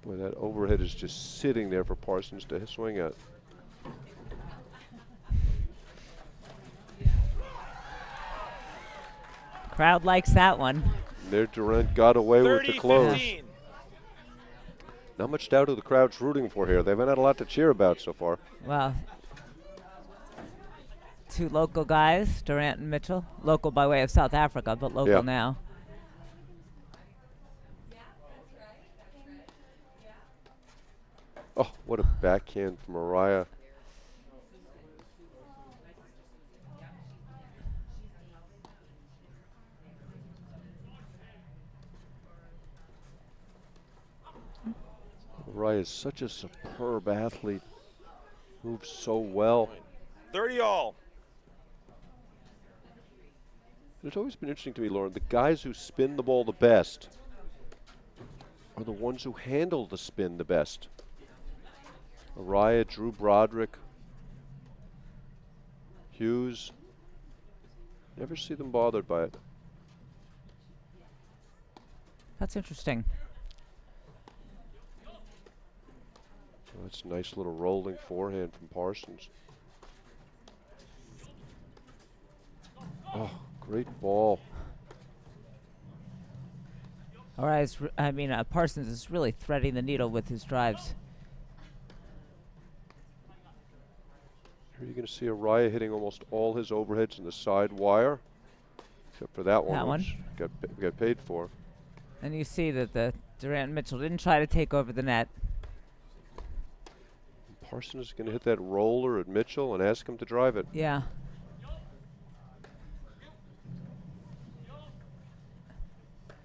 Boy, that overhead is just sitting there for Parsons to swing at. Crowd likes that one. And there Durant got away with the close. 30-15. Not much doubt who the crowd's rooting for here. They haven't had a lot to cheer about so far. Well, two local guys, Randt and Mitchell. Local by way of South Africa, but local Yeah. now. Oh, what a backhand from Araya. Araya is such a superb athlete. Moves so well. 30 all. It's always been interesting to me, Lauren, the guys who spin the ball the best are the ones who handle the spin the best. Araya, Drew Broderick, Hughes. Never see them bothered by it. That's interesting. Oh, that's a nice little rolling forehand from Parsons. Oh, great ball. All right, Parsons is really threading the needle with his drives. Here you're going to see Araya hitting almost all his overheads in the side wire, except for that one, That one. which got paid for. And you see that the Randt and Mitchell didn't try to take over the net. Parsons is going to hit that roller at Mitchell and ask him to drive it. Yeah.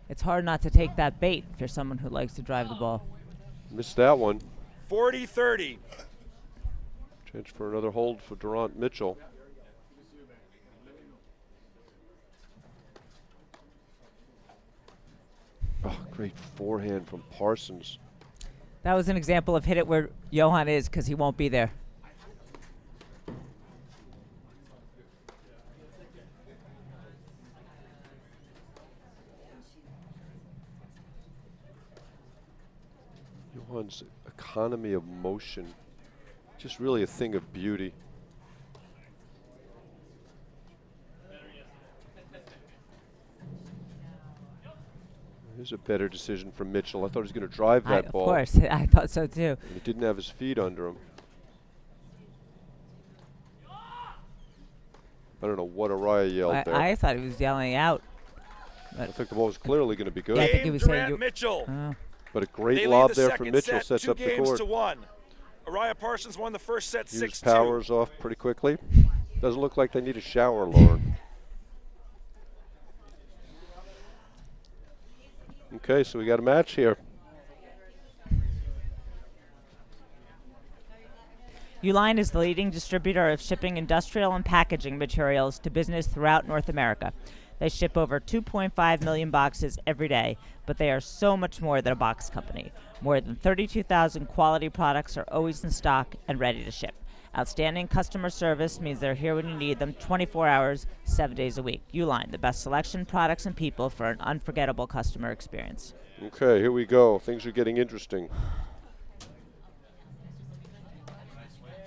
It's hard not to take that bait if you're someone who likes to drive the ball. Missed that one. 40-30. Chance for another hold for Randt Mitchell. Oh, great forehand from Parsons. That was an example of hit it where Johan is because he won't be there. Johan's economy of motion, just really a thing of beauty. Here's a better decision from Mitchell. I thought he was going to drive that ball. Of course, I thought so too. And he didn't have his feet under him. I don't know what Araya yelled there. I thought he was yelling out. I think the ball was clearly going to be good. Yeah, I think he was saying Durant Mitchell. But a great They lob lead the there from second Mitchell set, sets 2 up the games court. to 1. Araya Parsons won the first set Hughes 6-2. powers off pretty quickly. Doesn't look like they need a shower, Lauren. Okay, so we got a match here. Uline is the leading distributor of shipping industrial and packaging materials to business throughout North America. They ship over 2.5 million boxes every day, but they are so much more than a box company. More than 32,000 quality products are always in stock and ready to ship. Outstanding customer service means they're here when you need them 24 hours, 7 days a week. Uline, the best selection, products, and people for an unforgettable customer experience. Okay, here we go. Things are getting interesting.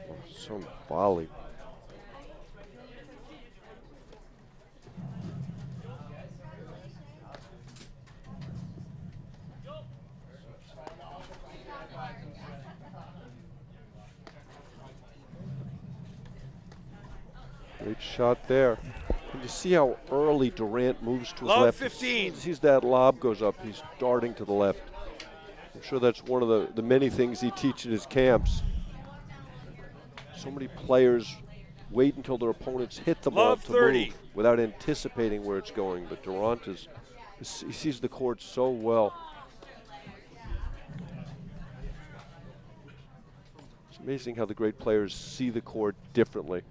Oh, some volley. Great shot there. And you see how early Durant moves to his Love left. 15. As soon as that lob goes up, he's darting to the left. I'm sure that's one of the many things he teaches in his camps. So many players wait until their opponents hit the ball Love to 30. move without anticipating where it's going. But Durant he sees the court so well. It's amazing how the great players see the court differently.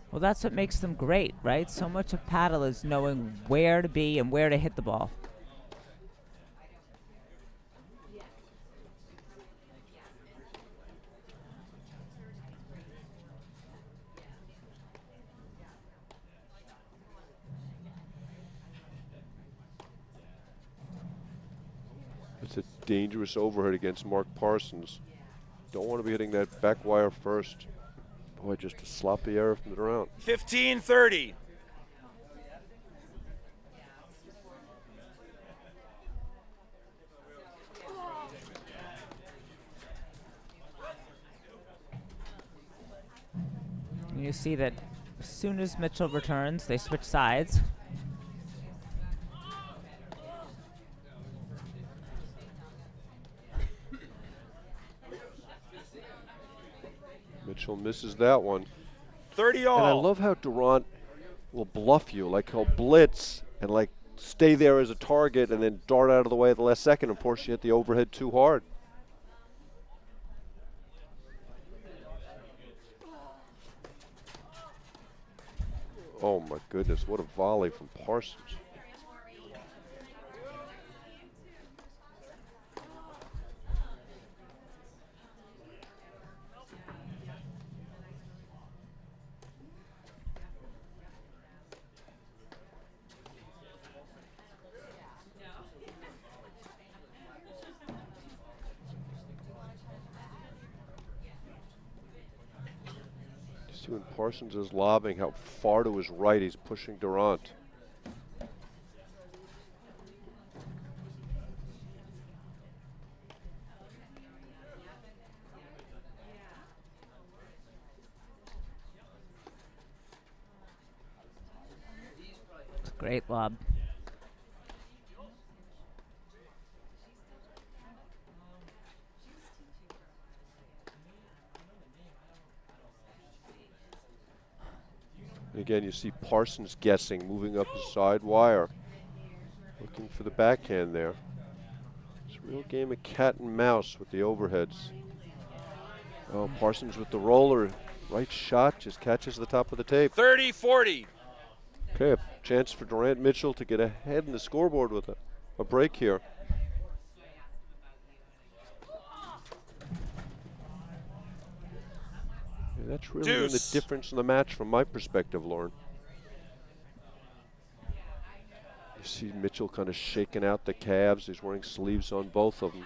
Well, that's what makes them great, right? So much of paddle is knowing where to be and where to hit the ball. It's a dangerous overhead against Mark Parsons. Don't want to be hitting that back wire first. Boy, just a sloppy error from Durant. 15-30. you see that as soon as Mitchell returns, they switch sides. Mitchell misses that one. 30 all. And I love how Durant will bluff you. Like, he'll blitz and, like, stay there as a target and then dart out of the way at the last second and force you to hit the overhead too hard. Oh, my goodness. What a volley from Parsons. See when Parsons is lobbing, how far to his right he's pushing Durant. It's a great lob. And again, you see Parsons guessing, moving up his side wire. Looking for the backhand there. It's a real game of cat and mouse with the overheads. Oh, Parsons with the roller. Right shot, just catches the top of the tape. 30-40. Okay, a chance for Durant Mitchell to get ahead in the scoreboard with a break here. Yeah, that's really been the Deuce. difference in the match from my perspective, Lauren. You see Mitchell kind of shaking out the calves. He's wearing sleeves on both of them.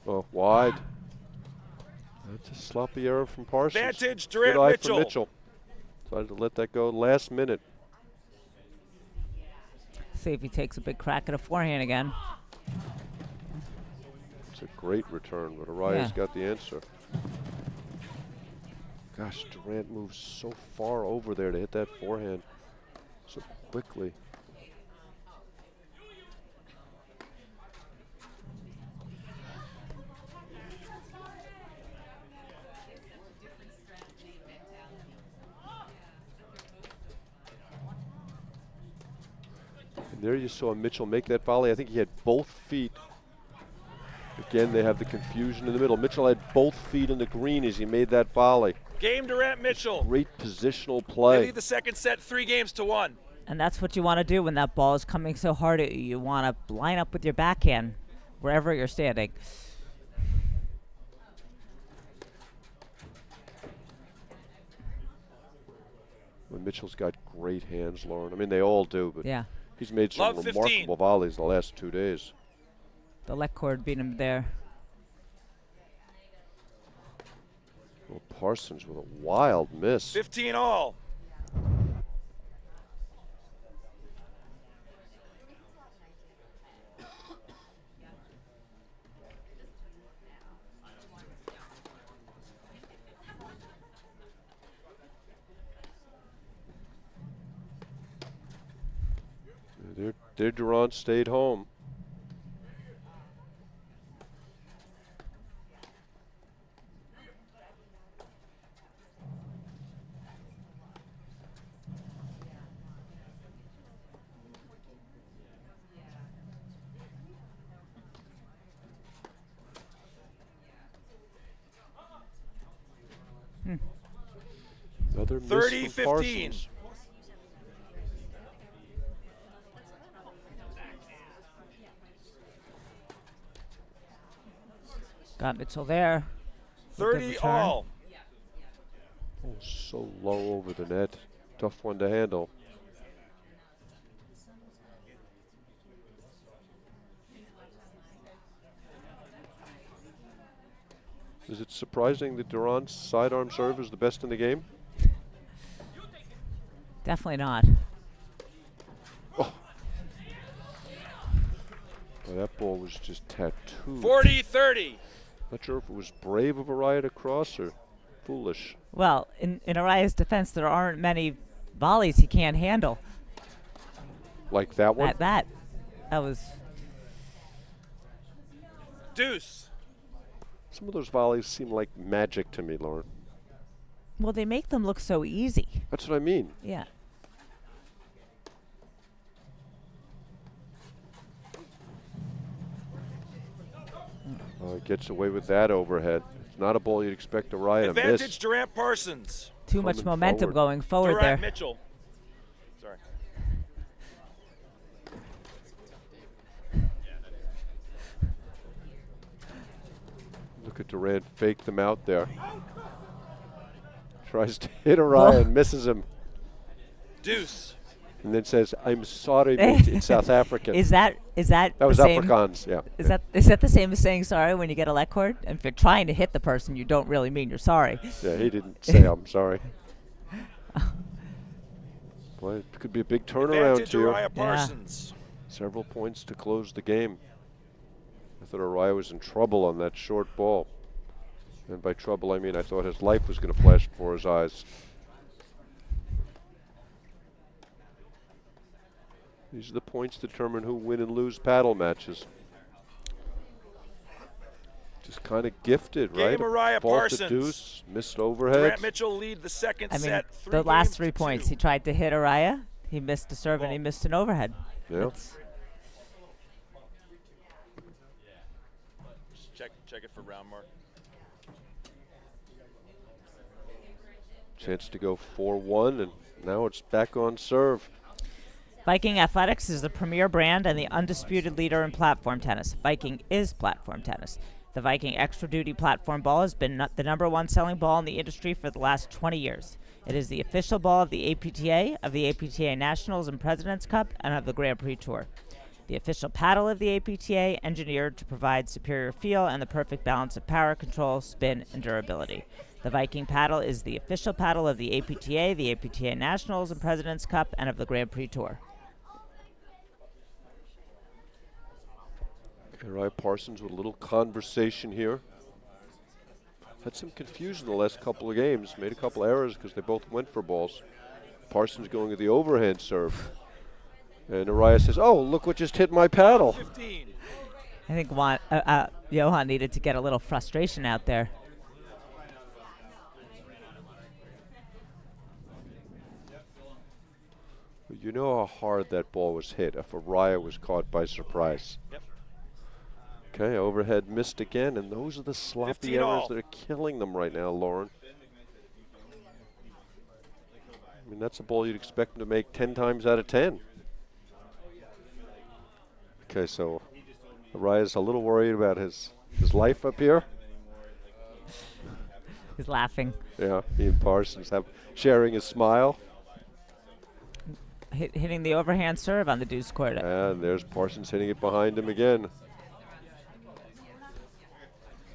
Oh, wide. That's a sloppy error from Parsons. Advantage, Good Durant eye Mitchell. for Mitchell. Decided to let that go last minute. See if he takes a big crack at a forehand again. It's a great return, but Araya's Yeah. got the answer. Gosh, Durant moves so far over there to hit that forehand so quickly. And there you saw Mitchell make that volley. I think he had both feet. Again, they have the confusion in the middle. Mitchell had both feet in the green as he made that volley. Game Durant Mitchell. Great positional They play. lead the second set 3-1. And that's what you want to do when that ball is coming so hard at you. You want to line up with your backhand wherever you're standing. Well, Mitchell's got great hands, Lauren. I mean, they all do, but Yeah, he's made some Love 15. remarkable volleys the last 2 days. the leg cord beat him there. Well, Parsons with a wild miss. 15 all. Their Durant stayed home. Another miss 30-15. from Parsons. Got Mitchell there. 30 return. all. Oh, so low over the net. Tough one to handle. Is it surprising that Durant's sidearm serve is the best in the game? Definitely not. Oh. Well, that ball was just tattooed. 40-30. Not sure if it was brave of Araya to cross or foolish. Well, in Araya's defense, there aren't many volleys he can't handle. Like that one? That was. Deuce. Some of those volleys seem like magic to me, Lauren. Well, they make them look so easy. That's what I mean. Yeah. Oh, he gets away with that overhead. It's not a ball you'd expect Araya to Advantage miss. Durant Parsons. Too much Coming momentum forward. going forward Durant there. Mitchell. Sorry. Look at Durant fake them out there. Tries to hit Araya and misses him. Deuce. And then says, "I'm sorry, mate," in South African. Is that That was the same? Afrikaans, yeah. Is that the same as saying sorry when you get a leg cord? And if you're trying to hit the person, you don't really mean you're sorry. Yeah, he didn't say I'm sorry. Boy, it could be a big turnaround Advantage here. Araya Parsons. Several points to close the game. I thought Araya was in trouble on that short ball. And by trouble, I mean I thought his life was going to flash before his eyes. These are the points that determine who win and lose paddle matches. Just kind of gifted, Game right? Araya Ball to Parsons. deuce, missed overhead. Durant Mitchell lead the second I mean, set. the last 3 3 games to points, 2. he tried to hit Araya. He missed a serve and he missed an overhead. Yeah. That's- Just check it for round mark. Chance to go 4-1, and now it's back on serve. Viking Athletics is the premier brand and the undisputed leader in platform tennis. Viking is platform tennis. The Viking Extra Duty platform ball has been the #1 selling ball in the industry for the last 20 years. It is the official ball of the APTA Nationals and President's Cup, and of the Grand Prix Tour. The official paddle of the APTA, engineered to provide superior feel and the perfect balance of power, control, spin, and durability. The Viking paddle is the official paddle of the APTA Nationals and President's Cup, and of the Grand Prix Tour. Araya Parsons with a little conversation here. Had some confusion the last couple of games. Made a couple errors because they both went for balls. Parsons going to the overhand serve. And Araya says, "Oh, look what just hit my paddle." 15. I think Johan needed to get a little frustration out there. You know how hard that ball was hit if Araya was caught by surprise. Yep. Okay, overhead missed again, and those are the sloppy 15 errors all. that are killing them right now, Lauren. I mean, that's a ball you'd expect him to make 10 times out of 10. Okay, so Araya's a little worried about his life up here. He's laughing. Yeah, he and Parsons sharing a smile. Hitting the overhand serve on the deuce court. And there's Parsons hitting it behind him again.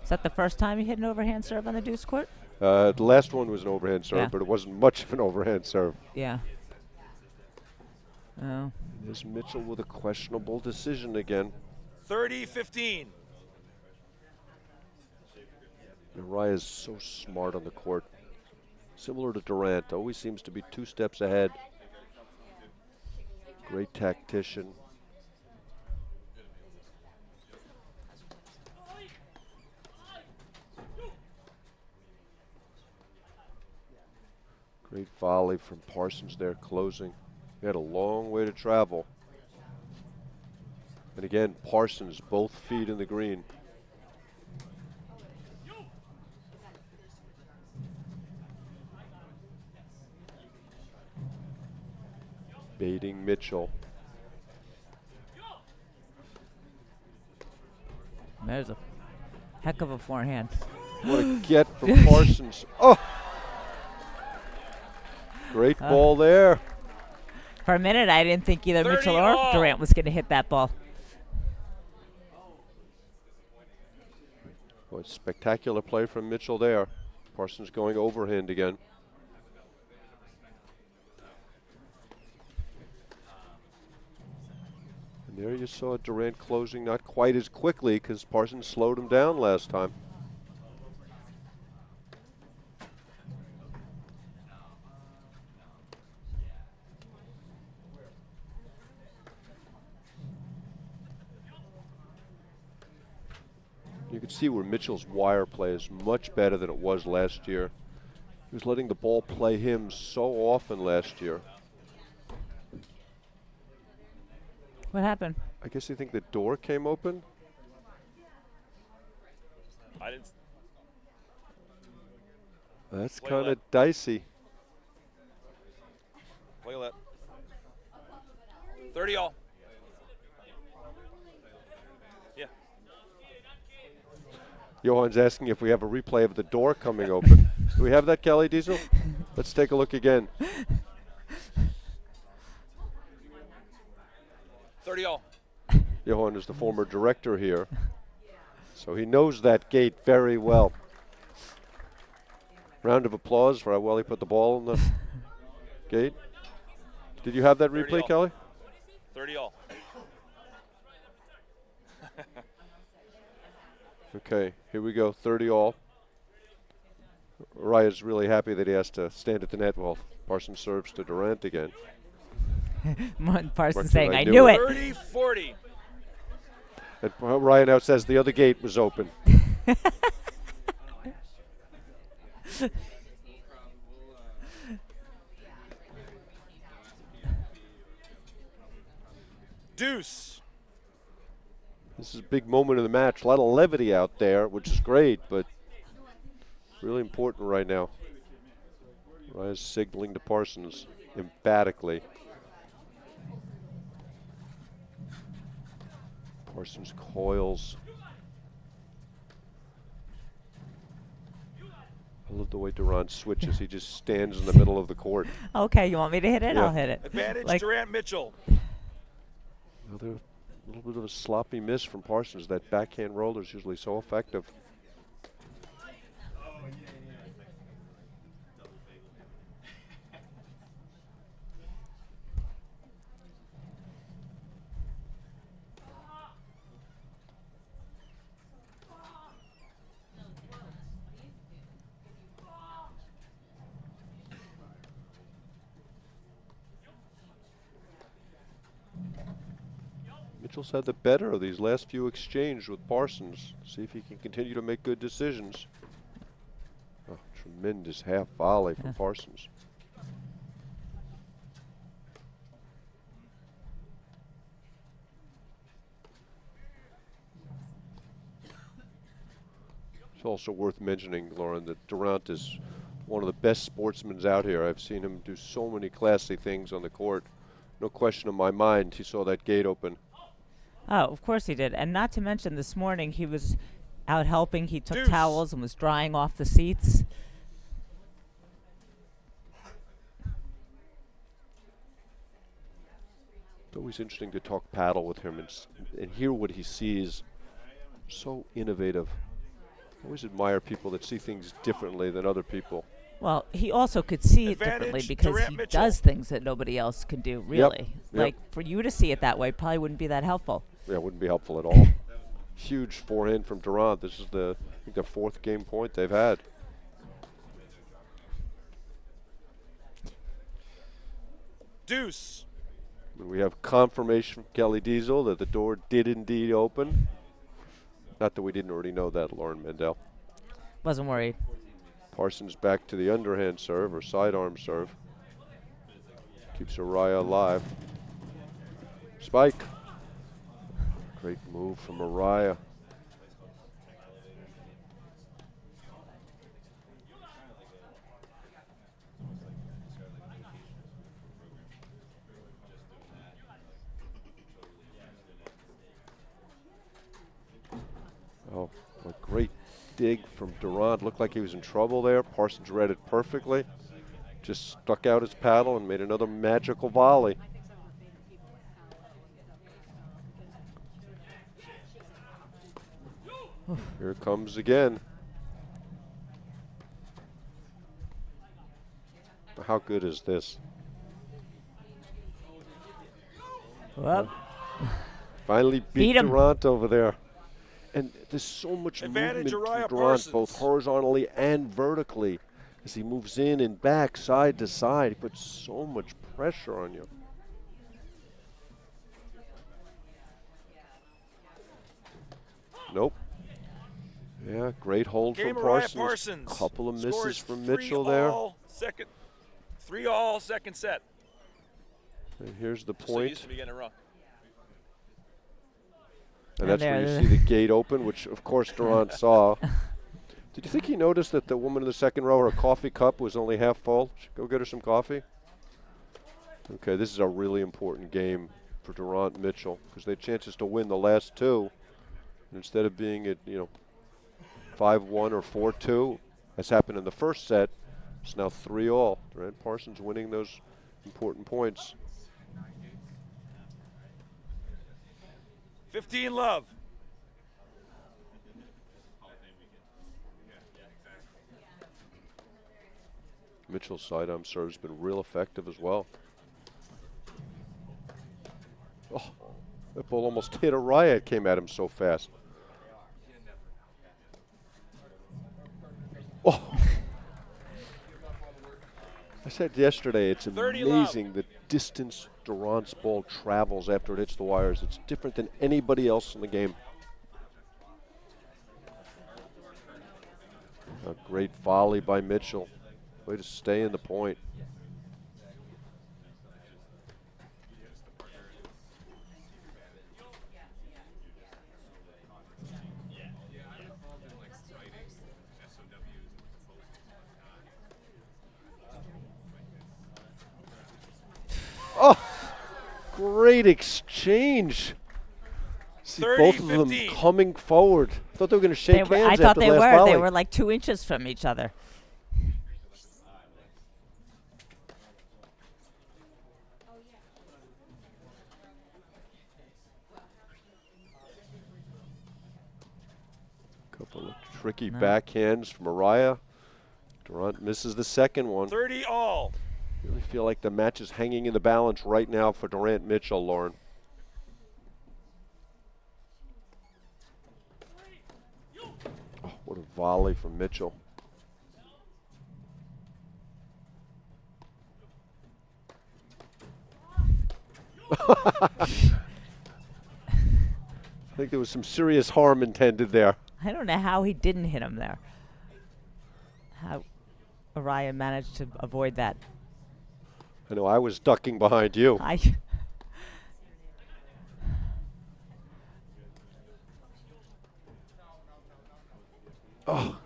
Is that the first time you hit an overhand serve on the deuce court? The last one was an overhand serve, Yeah. but it wasn't much of an overhand serve. Yeah. Oh. There's Mitchell with a questionable decision again. 30-15. Araya's so smart on the court. Similar to Durant, always seems to be 2 steps ahead. Great tactician. Great volley from Parsons there closing. He had a long way to travel. And again, Parsons, both feet in the green. Baiting Mitchell. There's a heck of a forehand. What a get from Parsons. Oh! Great ball there. For a minute, I didn't think either 30 Mitchell or all. Durant was going to hit that ball. What spectacular play from Mitchell there. Parsons going overhand again. And There you saw Randt closing not quite as quickly because Parsons slowed him down last time. You can see where Mitchell's wire play is much better than it was last year. He was letting the ball play him so often last year. What happened? I guess you think the door came open? I didn't. That's Play kind of left. dicey. Play let. 30 all. Yeah. Johan's asking if we have a replay of the door coming open. Do we have that, Kelly Diesel? Let's take a look again. 30 all. Johan is the former director here, so he knows that gate very well. Round of applause for how well he put the ball in the gate. Did you have that 30 replay, all. Kelly? 30 all. Okay, here we go, 30 all. Araya's really happy that he has to stand at the net while Parsons serves to Randt again. Parsons Mark, saying, I I knew knew it." it. 30 40. And Araya now says the other gate was open. Deuce. This is a big moment in the match. A lot of levity out there, which is great, but really important right now. Araya's signaling to Parsons emphatically. Parsons coils. I love the way Randt switches. He just stands in the middle of the court. Okay, you want me to hit it? Yeah. I'll hit it. Advantage Like- Durant Mitchell. Another little bit of a sloppy miss from Parsons. That backhand roller is usually so effective. Mitchell's had the better of these last few exchanges with Parsons. See if he can continue to make good decisions. Oh, tremendous half volley from Parsons. It's also worth mentioning, Lauren, that Randt is one of the best sportsmen out here. I've seen him do so many classy things on the court. No question in my mind he saw that gate open. Oh, of course he did. And not to mention this morning he was out helping. He took Deuce. towels and was drying off the seats. It's always interesting to talk paddle with him and hear what he sees. So innovative. I always admire people that see things differently than other people. Well, he also could see it Advantage differently because Durant he Mitchell. does things that nobody else can do, really. Yep. Like, for you to see it that way probably wouldn't be that helpful. Yeah, it wouldn't be helpful at all. Huge forehand from Randt. This is I think the fourth game point they've had. Deuce. And we have confirmation from Kelly Diesel that the door did indeed open. Not that we didn't already know that, Lauren Mendel. Wasn't worried. Parsons back to the underhand serve or sidearm serve. Keeps Araya alive. Spike. Great move from Araya. Oh, a great dig from Randt. Looked like he was in trouble there. Parsons read it perfectly. Just stuck out his paddle and made another magical volley. Here it comes again. How good is this? Well, Finally beat Beat 'em. Randt over there. And there's so much Advantage movement Araya from Randt, both Parsons. horizontally and vertically. As he moves in and back, side to side, he puts so much pressure on you. Nope. Yeah, great hold Game from Araya Parsons. Parsons. Couple of misses Scores from 3 Mitchell there. all, second, 3 all, second set. And here's the So used point. to be getting it wrong. And And that's where you there- see the gate open, which of course Randt saw. Did you think he noticed that the woman in the second row, her coffee cup was only half full? Should go get her some coffee. Okay, this is a really important game for Randt and Mitchell because they had chances to win the last two. And instead of being at 5-1 or 4-2, as happened in the first set, it's now 3-all. Randt Parsons winning those important points. 15 love. Mitchell's sidearm serve has been real effective as well. Oh, that ball almost hit Araya. It came at him so fast. Oh. I said yesterday, it's 30 amazing the distance Durant's ball travels after it hits the wires. It's different than anybody else in the game. A great volley by Mitchell. Way to stay in the point. Oh, great exchange. See 30, both of them 15. coming forward. I thought they were going to shake I hands thought after they the last were. volley. They were like 2 inches from each other. Couple of tricky No. backhands from Araya. Randt misses the second one. 30 all. Really feel like the match is hanging in the balance right now for Randt Mitchell, Lauren. Oh, what a volley from Mitchell. I think there was some serious harm intended there. I don't know how he didn't hit him there. How Araya managed to avoid that. I know I was ducking behind you. Oh,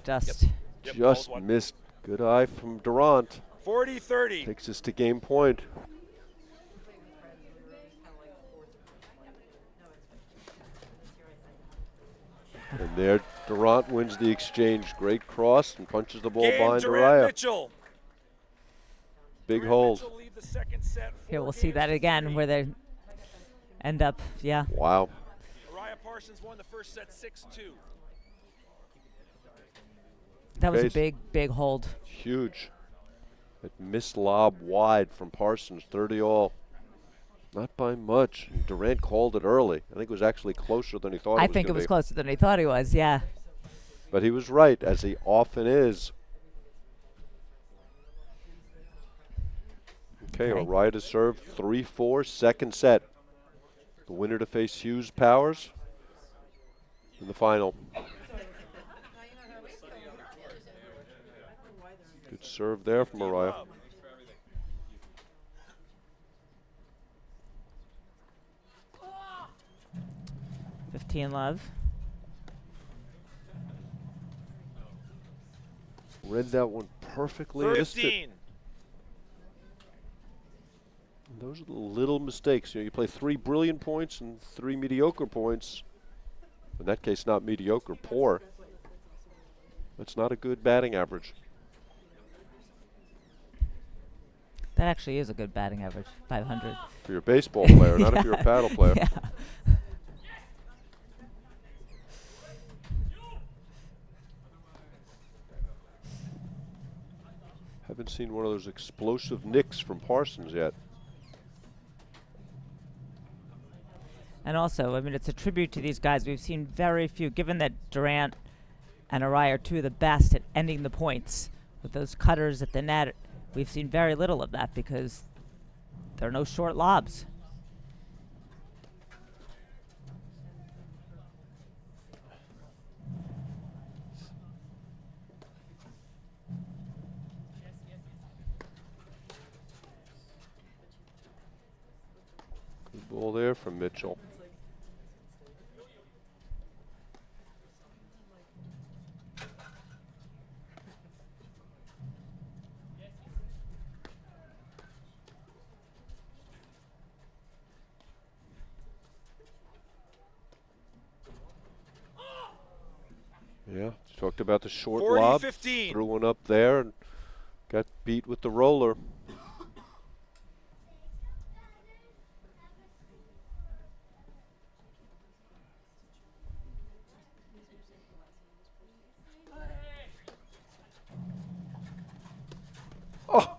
Just Yep, just ball's one. missed. Good eye from Randt. 40-30. Takes us to game point. And there, Randt wins the exchange. Great cross and punches the ball Game behind Durant Araya. Mitchell. Big Durant hold. Mitchell lead the second set, here 4 we'll see games that to again 3. where they end up. Yeah. Wow. Araya Parsons won the first set 6-2. That was a Okay. big hold. Huge. That missed lob wide from Parsons, 30-all. Not by much. Durant called it early. I think it was actually closer than he thought I it was think it gonna was be. closer than he thought he was. Yeah. But he was right, as he often is. Okay, Okay. Araya to serve 3-4, second set. The winner to face Hughes Powers in the final. Good serve there from Araya. 15 love. Read that one perfectly. Missed it. 15. Those are the little mistakes. You play 3 brilliant points and 3 mediocre points. In that case, not mediocre, poor. That's not a good batting average. That actually is a good batting average, 500. For your baseball player, not if you're a Yeah. paddle player. Yeah. Haven't seen one of those explosive nicks from Parsons yet. And also, I mean, it's a tribute to these guys. We've seen very few, given that Randt and Araya are two of the best at ending the points with those cutters at the net. We've seen very little of that because there are no short lobs. Good ball there from Mitchell. Yeah, talked about the short 40, lob. 15. Threw one up there and got beat with the roller. Oh!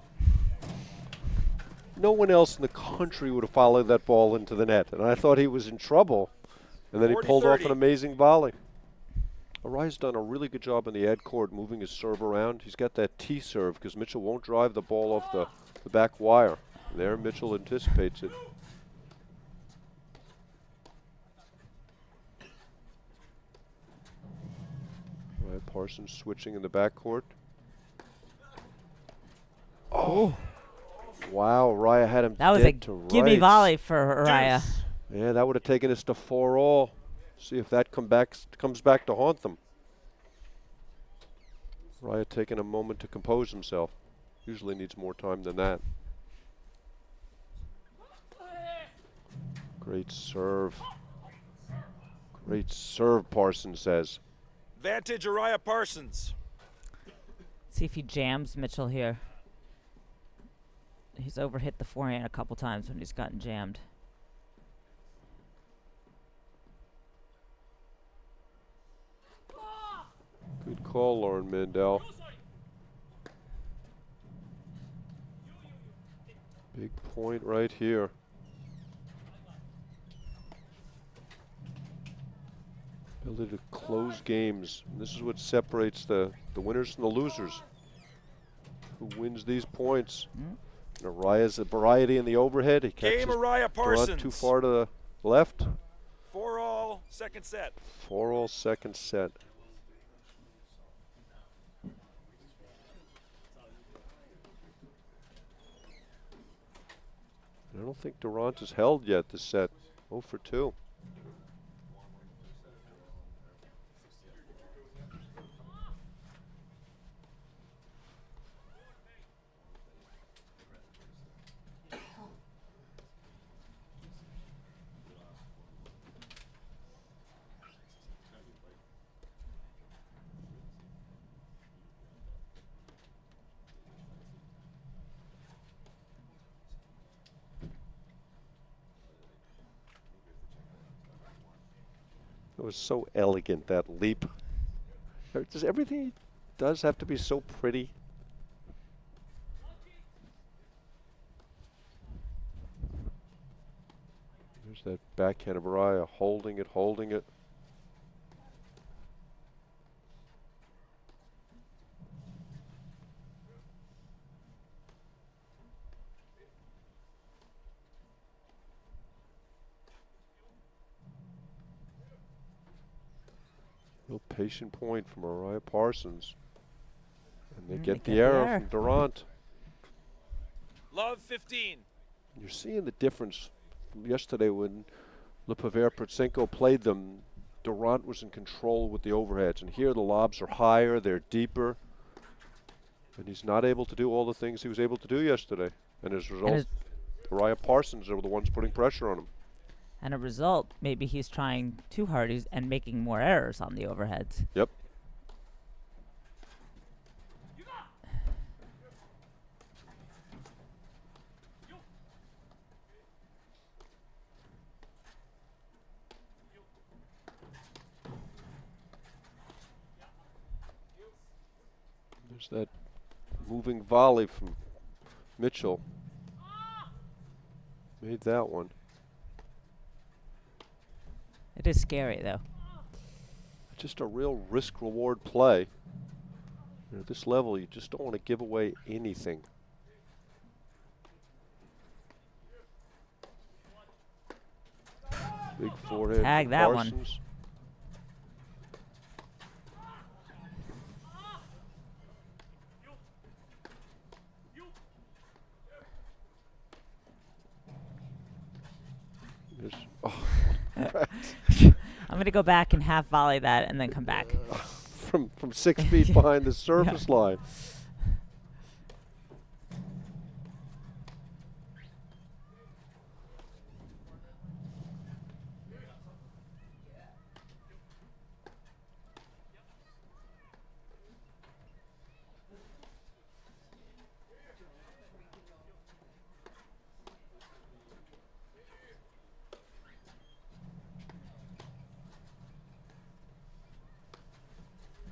No one else in the country would have followed that ball into the net, and I thought he was in trouble. And then he 40, pulled off 30. an amazing volley. Araya's done a really good job in the ad court moving his serve around. He's got that T serve because Mitchell won't drive the ball off the back wire. There, Mitchell anticipates it. Right, Parsons switching in the backcourt. Oh! Wow, Araya had him That was a dead to gimme rights. volley for Araya. Deuce. Yeah, that would have taken us to 4-all. See if that comes back to haunt them. Araya taking a moment to compose himself. Usually needs more time than that. Great serve. Great serve, Parsons says. Vantage Araya Parsons. See if he jams Mitchell here. He's overhit the forehand a couple times when he's gotten jammed. Good call, Lauren Mandel. Big point right here. Ability to close games. And this is what separates the winners from the losers. Who wins these points? And Araya's a variety in the overhead. He Game catches Araya Parsons. Durant too far to the left. 4-all, second set. 4-all, second set. I don't think Durant has held yet this set. 0 for 2. It was so elegant, that leap. Does everything he does have to be so pretty? There's that backhand of Araya, holding it, holding it. Real patient point from Araya Parsons. And they get the error from Durant. Love 15. You're seeing the difference from yesterday when Lepaver-Pertsenko played them. Durant was in control with the overheads. And here the lobs are higher, they're deeper. And he's not able to do all the things he was able to do yesterday. And as a result, Araya Parsons are the ones putting pressure on him. And a result, maybe he's trying too hard and making more errors on the overheads. Yep. There's that moving volley from Mitchell. Made that one. It is scary, though. Just a real risk-reward play. At this level, you just don't want to give away anything. Big forehand Tag for that one. Parsons. Oh, I'm going to go back and half volley that and then come back. from 6 feet behind the service line.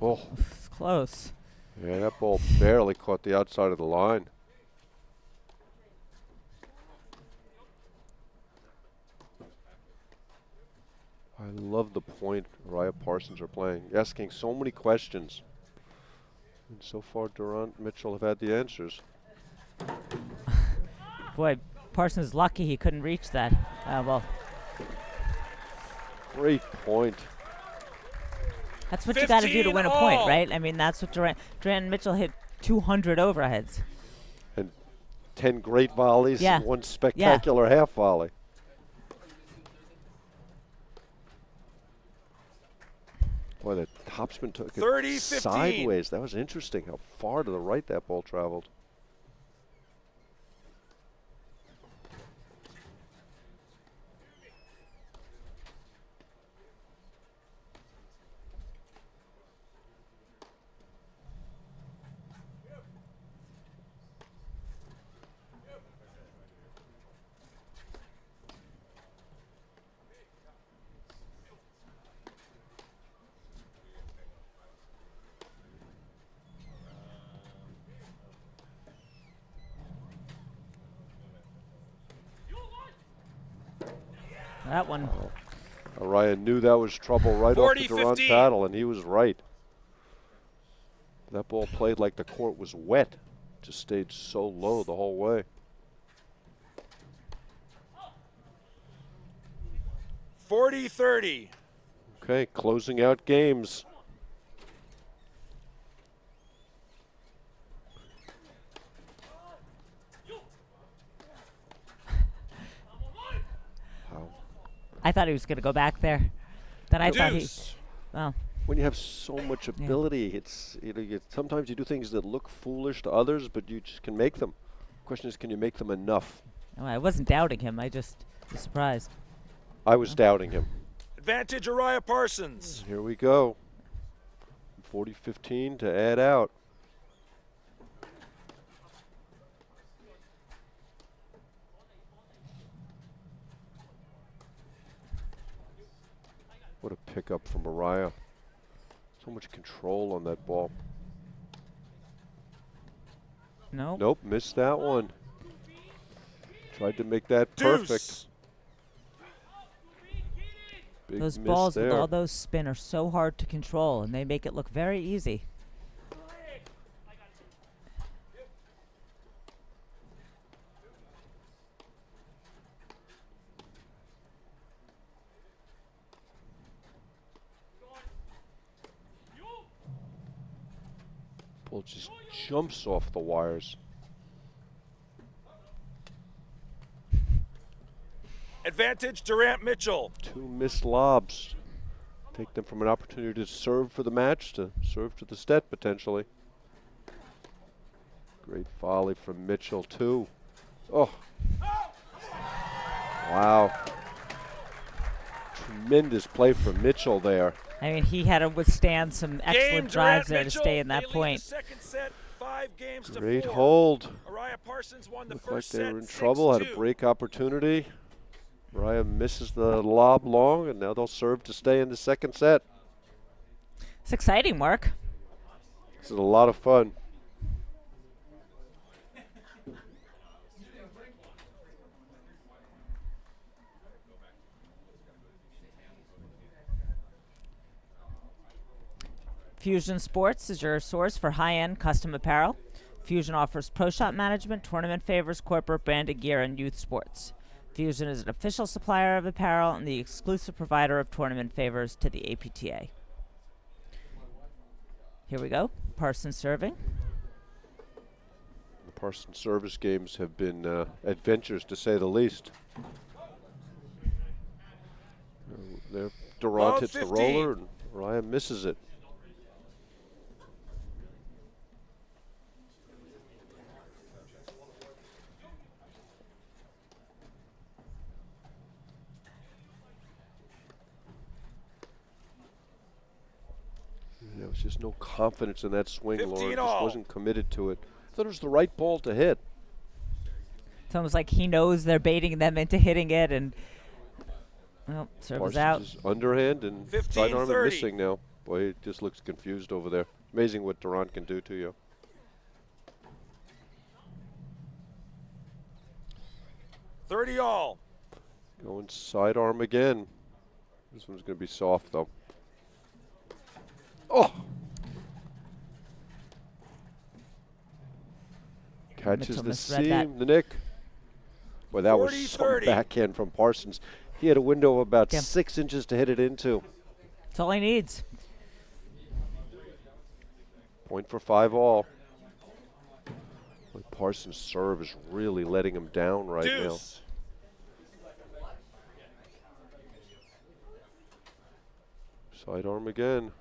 Oh, It's close. yeah, that ball barely caught the outside of the line. I love the point Araya Parsons are playing, asking so many questions. And so far, Randt, Mitchell have had the answers. Boy, Parsons is lucky he couldn't reach that. Well, Great point. that's what you got to do to win a point, 15-all. right? I mean, that's what Durant and Mitchell hit 200 overheads. And 10 great volleys Yeah. and one spectacular half volley. Boy, the topspin took it 30-15. sideways. That was interesting how far to the right that ball traveled. That one. Araya knew that was trouble right off the Durant 40-15. paddle, and he was right. That ball played like the court was wet. Just stayed so low the whole way. $40-30. Okay, closing out games. Wow. I thought he was going to go back there. Then I thought he. Deuce. Well, When you have so much ability, it's sometimes you do things that look foolish to others, but you just can make them. The question is, can you make them enough? no, I wasn't doubting him. I just was surprised. I was doubting him. Advantage Araya Parsons. Here we go. 40-15 to add out. What a pickup from Araya. So much control on that ball. No. Nope, missed that one. Tried to make that perfect. Deuce. Big Those miss balls with there. all those spin are so hard to control, and they make it look very easy. Ball just jumps off the wires. Advantage Durant Mitchell. 2 missed lobs. Take them from an opportunity to serve for the match to serve to the set potentially. Great volley from Mitchell too. Oh. Wow. Tremendous play from Mitchell there. I mean, he had to withstand some excellent drives there to stay in that They lead point. the second set, 5 games to Great 4. hold. Araya Parsons won the Looked like first they set were in trouble, had a 6-2. break opportunity. Araya misses the lob long, and now they'll serve to stay in the second set. It's exciting work. This is a lot of fun. Fusion Sports is your source for high-end custom apparel. Fusion offers pro shop management, tournament favors, corporate branded gear, and youth sports. Fusion is an official supplier of apparel and the exclusive provider of tournament favors to the APTA. Here we go. Parsons serving. The Parsons service games have been adventures, to say the least. There, Durant hits the 15. roller, and Araya misses it. There was just no confidence in that swing, 15 Lauren. Just all. wasn't committed to it. I thought it was the right ball to hit. It's almost like he knows they're baiting them into hitting it, and well, serve is out. Parsons is underhand and 15, sidearm and 30. missing now. Boy, he just looks confused over there. Amazing what Durant can do to you. $30 all. Going sidearm again. This one's going to be soft, though. Oh! Catches Mitchell the misread that. seam, the nick. Boy, that was 40, some 30. backhand from Parsons. He had a window of about Yeah. 6 inches to hit it into. That's all he needs. Point for 5 all. Boy, Parsons' serve is really letting him down right now. Deuce. Sidearm again.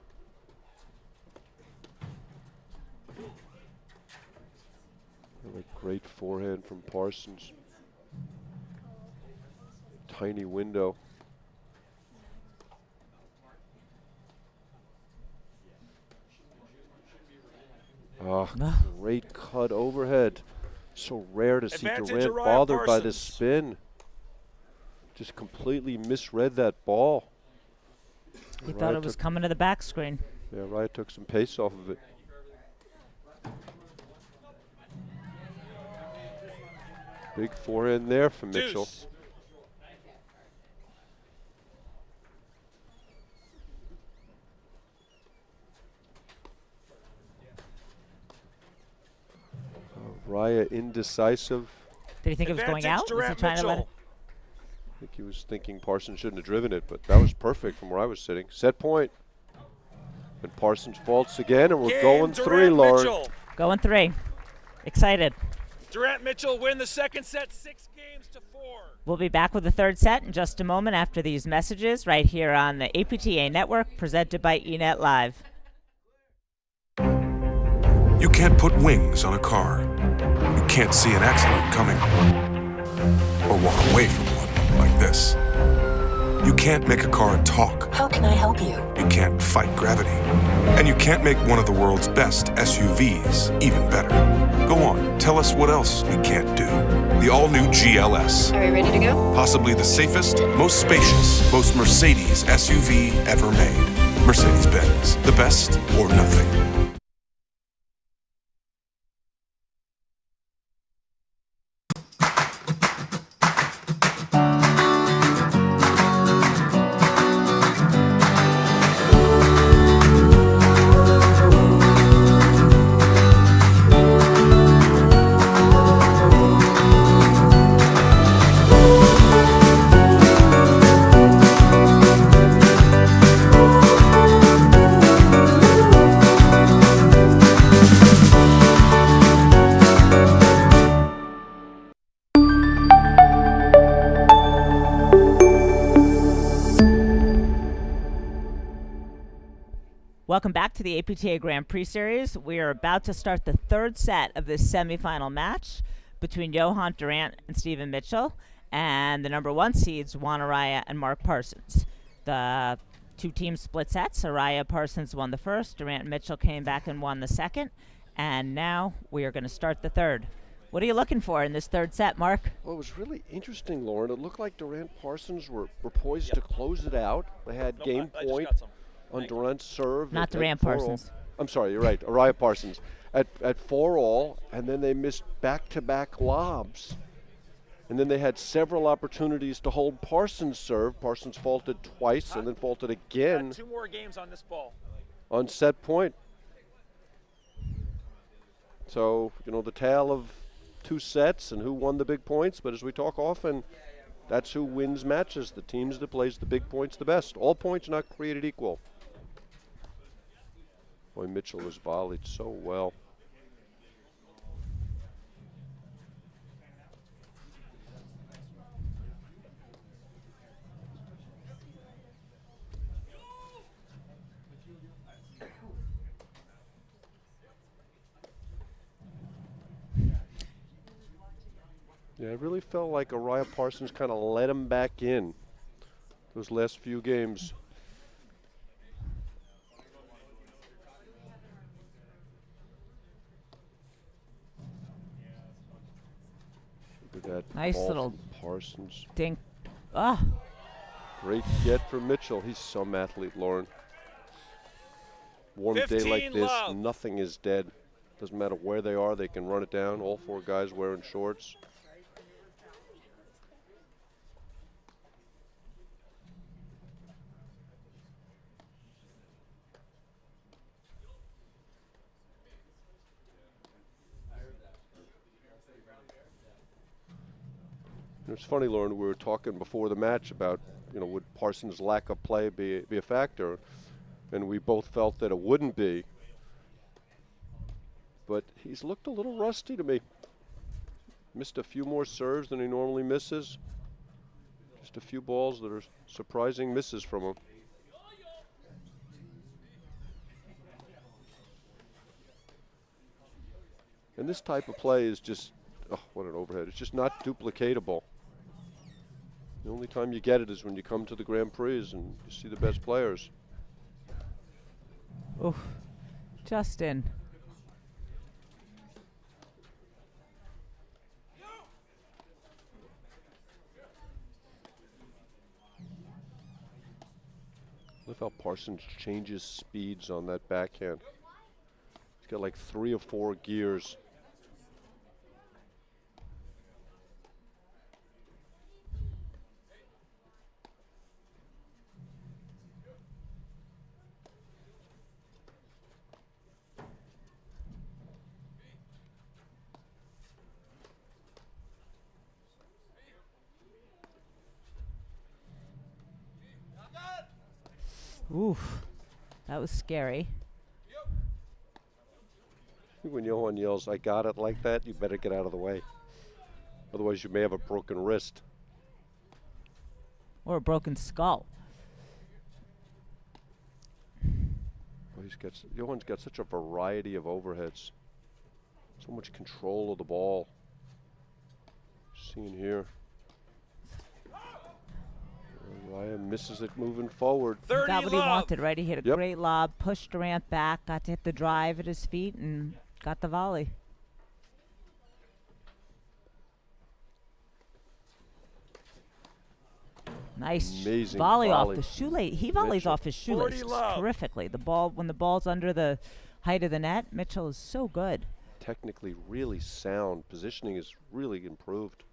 And a great forehand from Parsons. Tiny window. Ah, great cut overhead. So rare to see Advantage Durant Araya bothered by this Parsons. spin. Just completely misread that ball. He thought it was coming to the back screen. Yeah, Araya took some pace off of it. Big forehand there from Mitchell. Deuce. Araya indecisive. Did he think it was going Advantage out? Was he Durant trying to let it? Mitchell. I think he was thinking Parsons shouldn't have driven it, but that was perfect from where I was sitting. Set point. And Parsons faults again, and we're Game, going Durant 3, Lauren. Mitchell. Going 3. Excited. Durant Mitchell win the second set 6-4. We'll be back with the third set in just a moment after these messages right here on the APTA Network presented by eNet Live. You can't put wings on a car. You can't see an accident coming. Or walk away from one like this. You can't make a car talk. How can I help you? You can't fight gravity. And you can't make one of the world's best SUVs even better. Go on, tell us what else you can't do. The all-new GLS. Are you ready to go? Possibly the safest, most spacious, most Mercedes SUV ever made. Mercedes-Benz. The best or nothing. Welcome back to the APTA Grand Prix Series. We are about to start the third set of this semifinal match between Johan Durant and Stephen Mitchell, and the number 1 seeds, Juan Araya and Mark Parsons. The two teams split sets. Araya Parsons won the first. Durant and Mitchell came back and won the second. And now we are going to start the third. What are you looking for in this third set, Mark? Well, it was really interesting, Lauren. It looked like Durant Parsons were poised to close it out. They had game I just point got some. on Durant's serve. Not at Durant 4-all. Parsons. I'm sorry, you're right. Araya Parsons at 4-all, and then they missed back-to-back lobs. And then they had several opportunities to hold Parsons' serve. Parsons faulted twice and then faulted again Got 2 more games on this ball. on set point. So, the tale of 2 sets and who won the big points, but as we talk often, that's who wins matches, the teams that plays the big points the best. All points not created equal. Boy, Mitchell was volleyed so well. Yeah, it really felt like Araya Parsons kind of let him back in those last few games. Look at that Nice ball little from Parsons. dink. Ah, Great get from Mitchell. He's some athlete, Lauren. Warm day 15 like this, love. nothing is dead. Doesn't matter where they are, they can run it down. All 4 guys wearing shorts. It's funny, Lauren, we were talking before the match about, would Parsons' lack of play be a factor? And we both felt that it wouldn't be. But he's looked a little rusty to me. Missed a few more serves than he normally misses. Just a few balls that are surprising misses from him. And this type of play is just, oh, what an overhead. It's just not duplicatable. The only time you get it is when you come to the Grand Prix and you see the best players. oof, just in. Look how Parsons changes speeds on that backhand. He's got like 3 or 4 gears. Oof, that was scary. When Johan yells, "I got it," like that, you better get out of the way. Otherwise, you may have a broken wrist. Or a broken skull. Well, Johan's got such a variety of overheads. So much control of the ball. Seen here. Araya misses it moving forward. 30 Got what he love. wanted, right? He hit a Yep. great lob, pushed Randt back, got to hit the drive at his feet, and got the volley. Nice Amazing volley off volley the from shoelace. He volleys Mitchell. off his shoelace 40 love. terrifically. When the ball's under the height of the net, Mitchell is so good. Technically really sound. Positioning is really improved.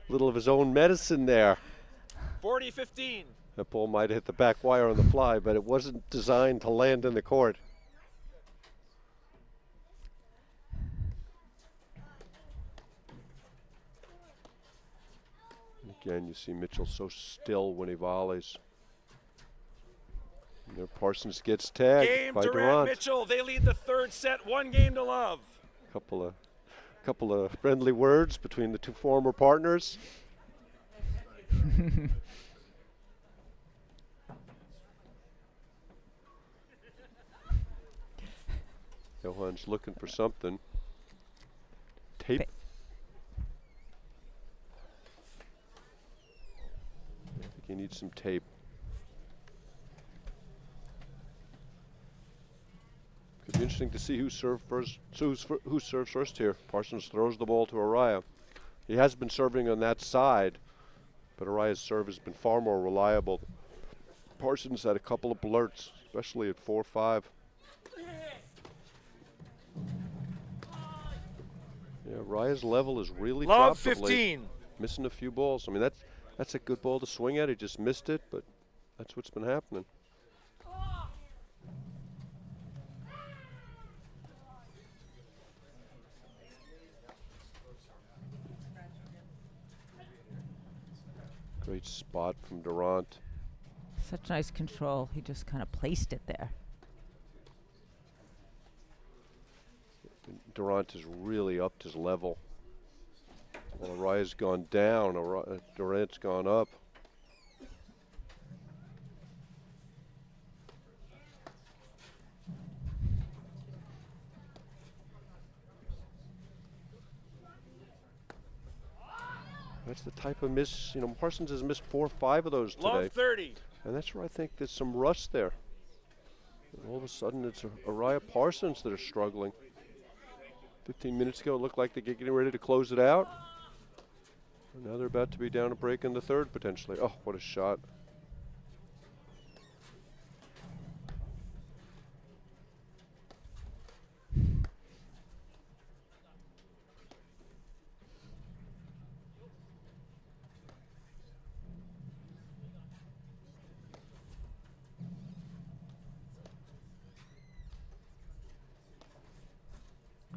Little of his own medicine there. 40-15. That ball might have hit the back wire on the fly, but it wasn't designed to land in the court. And again, you see Mitchell so still when he volleys. And there Parsons gets tagged Game by Durant Durant. Mitchell. They lead the 3rd set, 1 game to love. Couple of friendly words between the 2 former partners. Johan's looking for something. Tape. I think he needs some tape. Could be interesting to see who serves first here. Parsons throws the ball to Araya. He has been serving on that side, but Araya's serve has been far more reliable. Parsons had a couple of blurts, especially at 4-5. Yeah, Araya's level is really Love dropped of late. 15. Missing a few balls. I mean, that's a good ball to swing at. He just missed it, but that's what's been happening. Great spot from Randt. Such nice control. He just kind of placed it there. Randt has really upped his level. Well, Araya's gone down. Durant's gone up. That's the type of miss, Parsons has missed 4 or 5 of those today. Love 30. And that's where I think there's some rust there. And all of a sudden, it's Araya Parsons that are struggling. 15 minutes ago, it looked like they're getting ready to close it out. And now they're about to be down a break in the third, potentially. Oh, what a shot.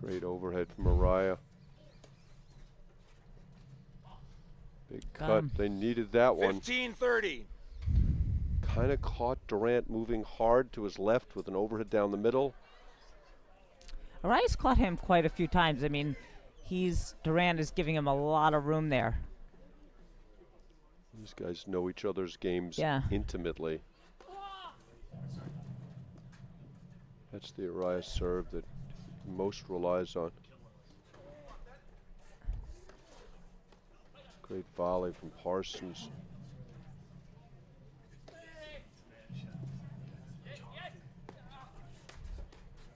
Great overhead from Araya. Big cut. They needed that one. 15-30. Kind of caught Randt moving hard to his left with an overhead down the middle. Araya's caught him quite a few times. I mean, Randt is giving him a lot of room there. These guys know each other's games intimately. That's the Araya serve that he most relies on. Great volley from Parsons.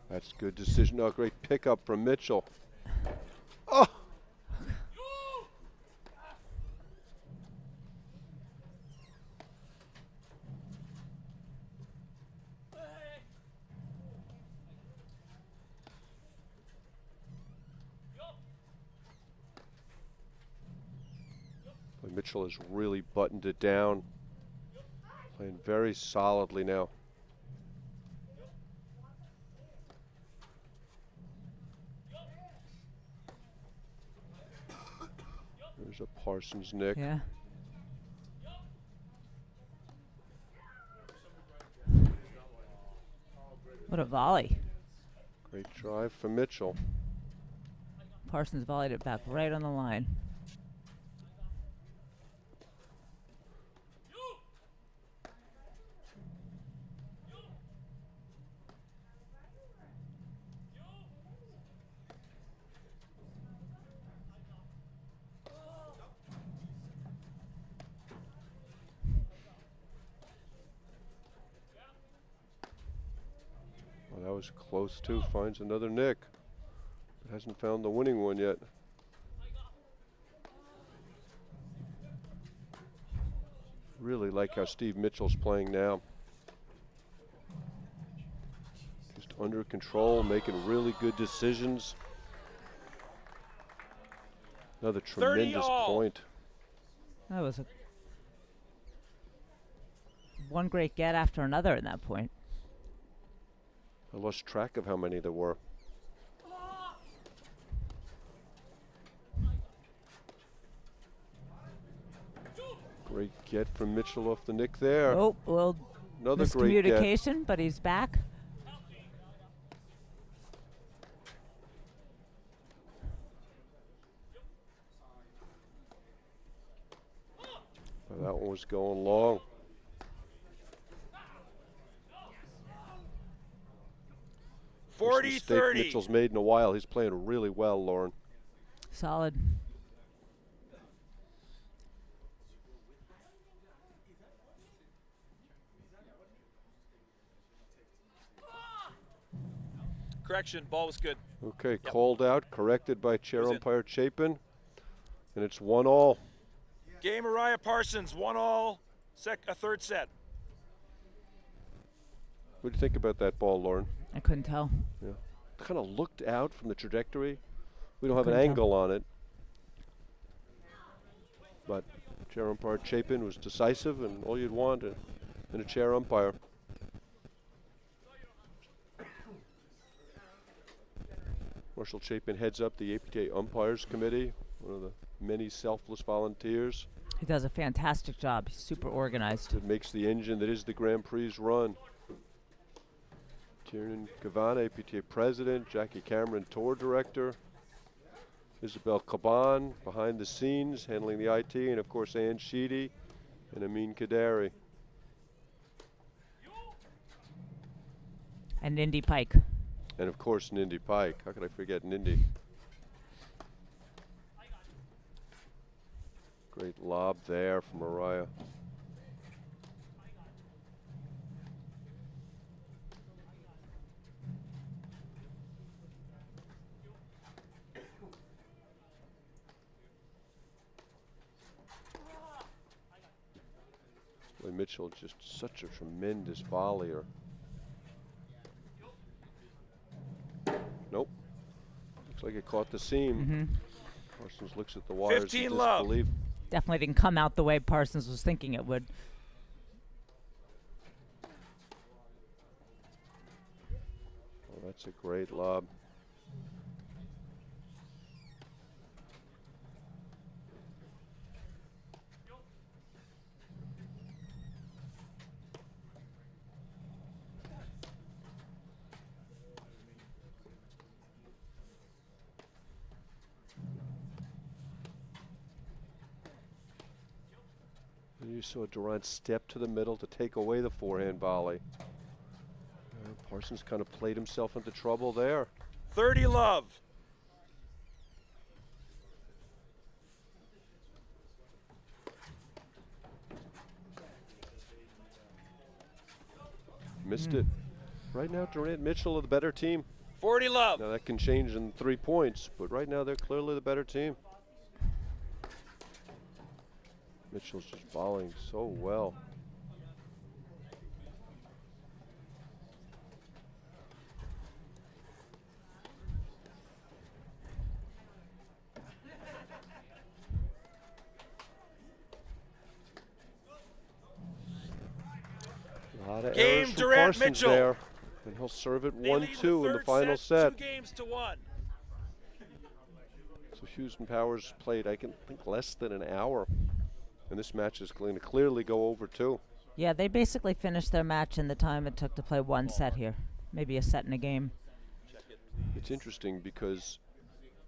That's good decision. Oh, great pickup from Mitchell. Oh! Mitchell has really buttoned it down. Playing very solidly now. There's a Parsons nick. Yeah. What a volley. Great drive from Mitchell. Parsons volleyed it back right on the line. Well, that was close too. Finds another nick, but hasn't found the winning one yet. Really like how Steve Mitchell's playing now. Just under control, making really good decisions. Another tremendous point. That was one great get after another in that point. I lost track of how many there were. Great get from Mitchell off the nick there. Oh, well, another great get. Miscommunication, but he's back. Well, that one was going long. First mistake Mitchell's made in a while. He's playing really well, Lauren. Solid. Correction, ball was good. Okay, called out, corrected by chair umpire Chapin, and it's 1-all. Game Araya Parsons, 1-all, a third set. What do you think about that ball, Lauren? I couldn't tell. Yeah, kind of looked out from the trajectory. We don't have an Couldn't tell. angle on it. But chair umpire Chapin was decisive, and all you'd want in a chair umpire. Marshall Chapin heads up the APTA Umpires Committee, one of the many selfless volunteers He does a fantastic job. He's super organized. that makes the engine that is the Grand Prix run. Tiernan Gavan, APTA President, Jackie Cameron, Tour Director, Isabel Caban behind the scenes, handling the IT, and of course Ann Sheedy and Amin Kadari. And Indy Pike. And of course Nindy Pike. How could I forget Nindy? Great lob there from Araya. Boy, Mitchell just such a tremendous volleyer. Nope. Looks like it caught the seam. Parsons looks at the wires 15 in love. disbelief. Definitely didn't come out the way Parsons was thinking it would. Oh, that's a great lob. And you saw Durant step to the middle to take away the forehand volley. Parsons kind of played himself into trouble there. 30 love. Missed it. Right now, Durant Mitchell are the better team. 40 love. Now that can change in 3 points, but right now they're clearly the better team. Mitchell's just volleying so well. A lot of Game, errors from Durant Parsons Mitchell. there, and he'll serve it They lead 1-2 in the third final set. 2 games to 1. So Hughes and Powers played, I think, less than an hour. And this match is going to clearly go over 2. Yeah, they basically finished their match in the time it took to play one set here. Maybe a set in a game. It's interesting because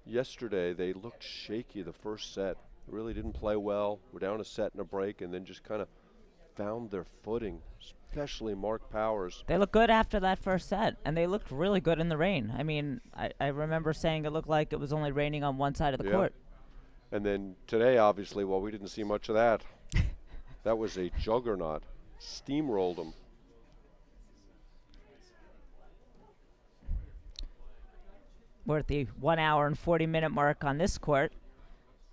yesterday they looked shaky the first set. They really didn't play well. We're down a set and a break, and then just kind of found their footing, especially Mark Powers. They looked good after that first set, and they looked really good in the rain. I mean, I remember saying it looked like it was only raining on one side of the court. And then today, obviously, well, we didn't see much of that. That was a juggernaut. Steamrolled them. We're at the 1 hour and 40-minute mark on this court.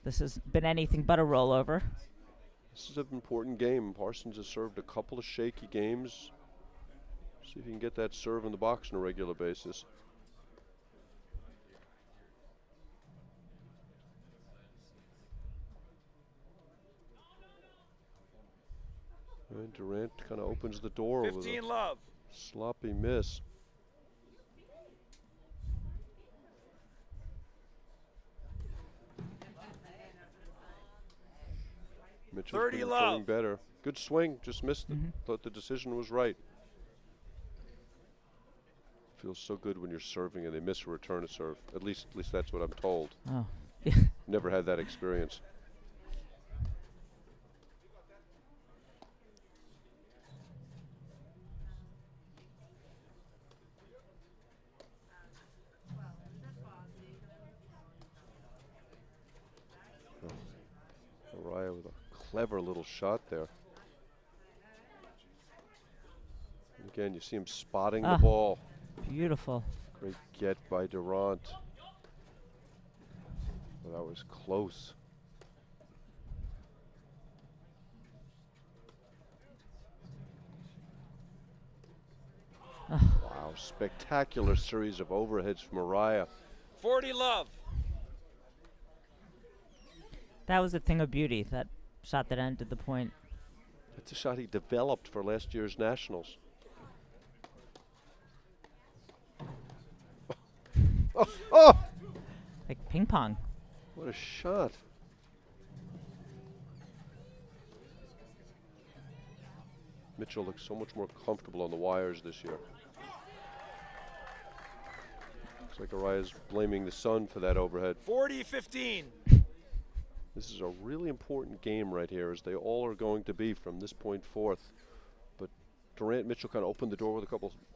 This has been anything but a rollover. This is an important game. Parsons has served a couple of shaky games. See if he can get that serve in the box on a regular basis. And Durant kind of opens the door with 15 a love. sloppy miss. Mitchell's 30 been love. playing better. Good swing, just missed it. Thought the decision was right. Feels so good when you're serving and they miss a return to serve. At least that's what I'm told. Oh. Never had that experience. Araya with a clever little shot there. And again, you see him spotting the ball. Beautiful. Great get by Durant. Well, that was close. Wow, spectacular series of overheads from Araya. 40 love. That was a thing of beauty, that shot that ended the point. That's a shot he developed for last year's Nationals. Oh, oh! Like ping pong. What a shot. Mitchell looks so much more comfortable on the wires this year. Looks like Araya's blaming the sun for that overhead. 40-15. This is a really important game right here, as they all are going to be from this point forth. But Randt Mitchell kind of opened the door with a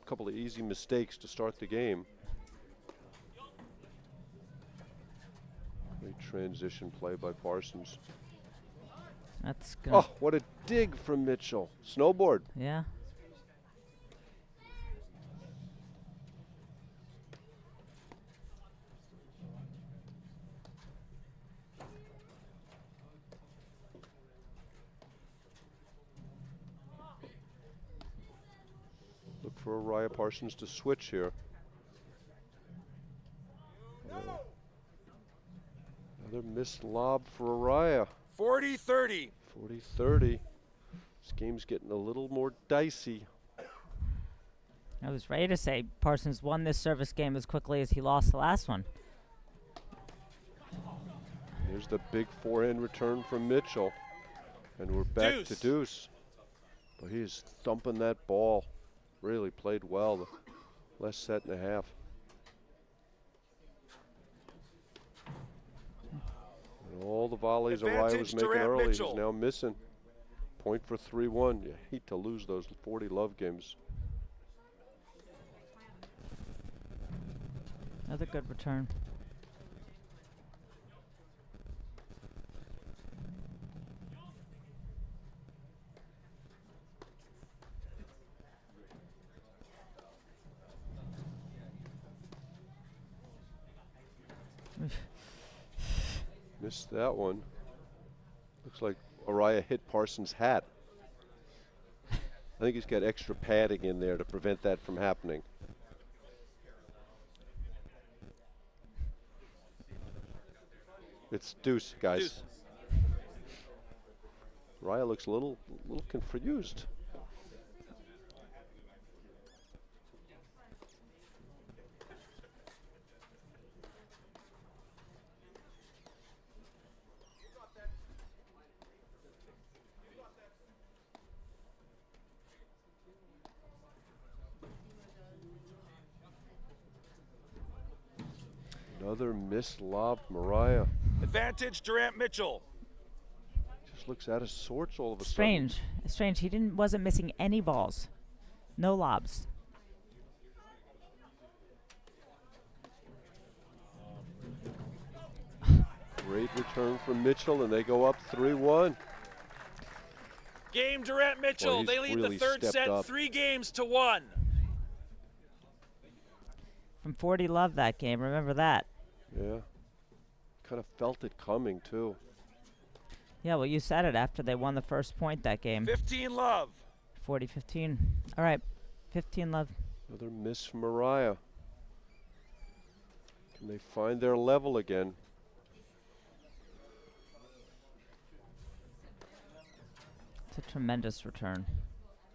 couple of easy mistakes to start the game. Great transition play by Parsons. That's gonna. Oh, what a dig from Mitchell. Snowboard. Yeah. Look for Araya Parsons to switch here. Another missed lob for Araya. 40-30. 40-30. This game's getting a little more dicey. I was ready to say Parsons won this service game as quickly as he lost the last one. Here's the big forehand return from Mitchell. And we're back to deuce. But he is thumping that ball. Really played well the last set and a half. And all the volleys Araya was making early, he's now missing. Point for 3-1. You hate to lose those 40 love games. Another good return. Missed that one. Looks like Araya hit Parsons' hat. I think he's got extra padding in there to prevent that from happening. It's deuce, guys. Deuce. Araya looks a little confused. Another missed lob from Araya. Advantage Randt Mitchell. Just looks out of sorts all of a Strange. Strange. He wasn't missing any balls. No lobs. sudden. Great return from Mitchell, and they go up 3-1. Game to Randt Mitchell. They lead really the third set up. 3-1. From 40 love that game. Remember that. Yeah. Kind of felt it coming, too. Yeah, well, you said it after they won the first point that game. 15 love. 40-15. All right. 15 love. Another miss from Araya. Can they find their level again? It's a tremendous return.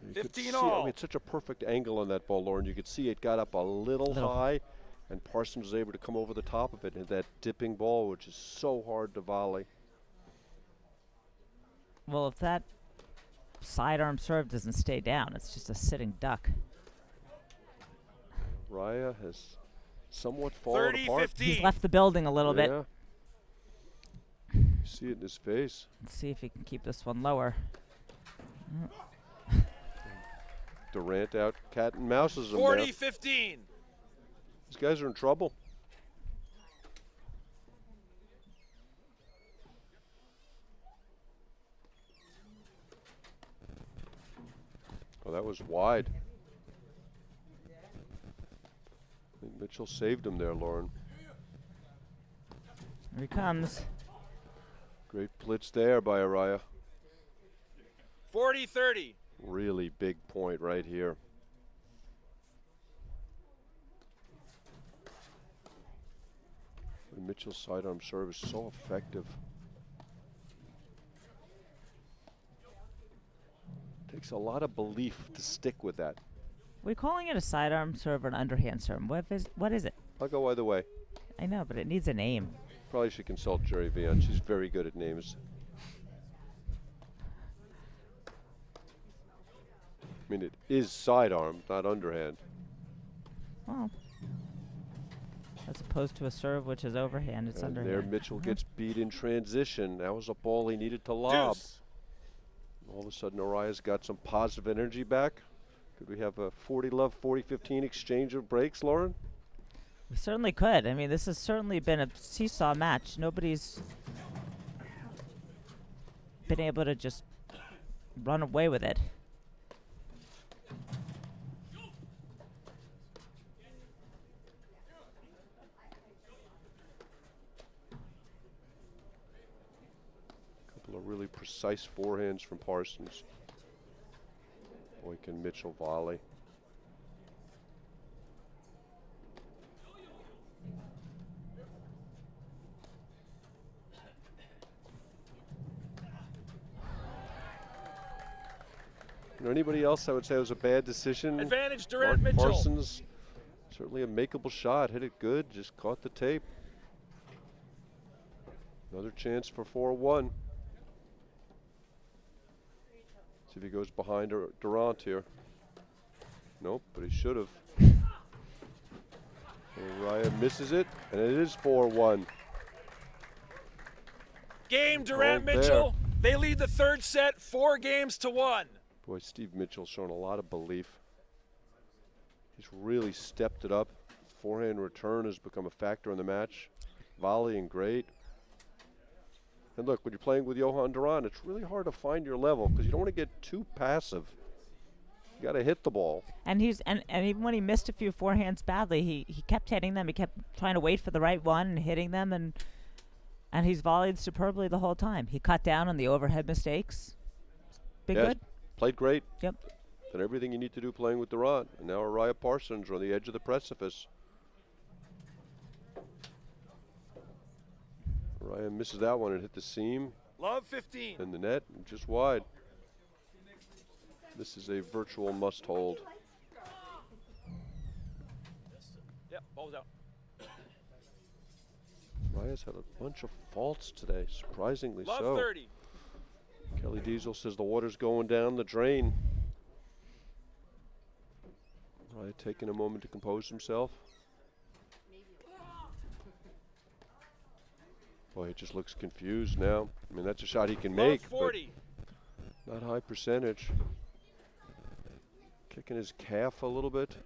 You could 15 see, all. I mean, it's such a perfect angle on that ball, Lauren. You could see it got up a little high, and Parsons was able to come over the top of it and that dipping ball, which is so hard to volley. Well, if that sidearm serve doesn't stay down, it's just a sitting duck. Araya has somewhat fallen 30-15. apart. He's left the building a little bit. You see it in his face. Let's see if he can keep this one lower. Randt out cat and mouses him 40-15. These guys are in trouble. Oh, that was wide. I think Mitchell saved him there, Lauren. Here he comes. Great blitz there by Araya. 40-30. Really big point right here. And Mitchell's sidearm serve is so effective. Takes a lot of belief to stick with that. We're calling it a sidearm serve or an underhand serve. What is it? I'll go either way. I know, but it needs a name. Probably should consult Jerry Vian. She's very good at names. I mean, it is sidearm, not underhand. Well, as opposed to a serve, which is overhand, it's And underhand. there Mitchell gets beat in transition. That was a ball he needed to lob. Deuce. All of a sudden, Araya's got some positive energy back. Could we have a 40-love, 40-15 exchange of breaks, Lauren? We certainly could. I mean, this has certainly been a seesaw match. Nobody's been able to just run away with it. Couple of really precise forehands from Parsons. Boy, can Mitchell volley. You know, anybody else I would say it was a bad decision. Advantage, Durant Mitchell. Parsons, certainly a makeable shot. Hit it good, just caught the tape. Another chance for 4-1. See if he goes behind Randt here. Nope, but he should have. Araya misses it, and it is 4-1. Game, Durant there. Mitchell. They lead the third set 4-1. Boy, Steve Mitchell's shown a lot of belief. He's really stepped it up. Forehand return has become a factor in the match. Volleying great. And look, when you're playing with Johan Durant, it's really hard to find your level because you don't want to get too passive. You got to hit the ball. And and even when he missed a few forehands badly, he kept hitting them. He kept trying to wait for the right one and hitting them, and he's volleyed superbly the whole time. He cut down on the overhead mistakes. Been Yes, good. played great. Yep. Did everything you need to do playing with Durant. And now Araya Parsons are on the edge of the precipice. Araya misses that one and hit the seam. Love 15. And the net, just wide. This is a virtual must hold. Yep, ball's out. Raya's had a bunch of faults today, surprisingly Love so. 30. Kelly Diesel says the water's going down the drain. Raya taking a moment to compose himself. Boy, he just looks confused now. I mean, that's a shot he can Love make, 40. but not high percentage. Kicking his calf a little bit.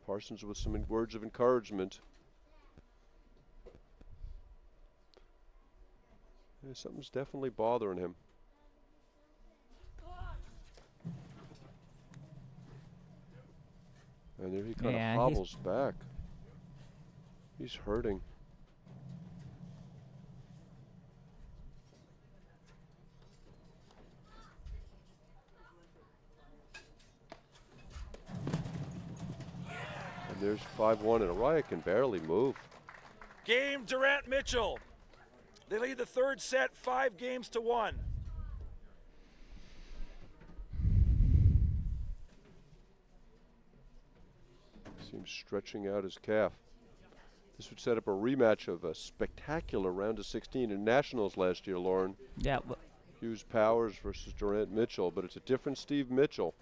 Parsons with some words of encouragement. Yeah, something's definitely bothering him. And there he kind Yeah, of hobbles back. He's hurting. And there's 5-1, and Araya can barely move. Game, Durant Mitchell. They lead the third set 5-1. Seems stretching out his calf. This would set up a rematch of a spectacular round of 16 in Nationals last year, Lauren. Yeah. Hughes Powers versus Durant Mitchell, but it's a different Steve Mitchell.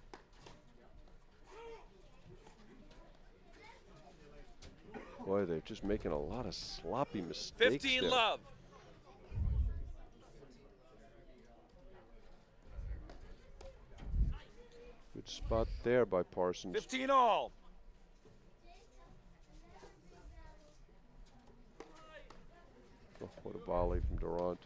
Boy, they're just making a lot of sloppy mistakes 15 there. love. Good spot there by Parsons. 15 all. Oh, what a volley from Durant.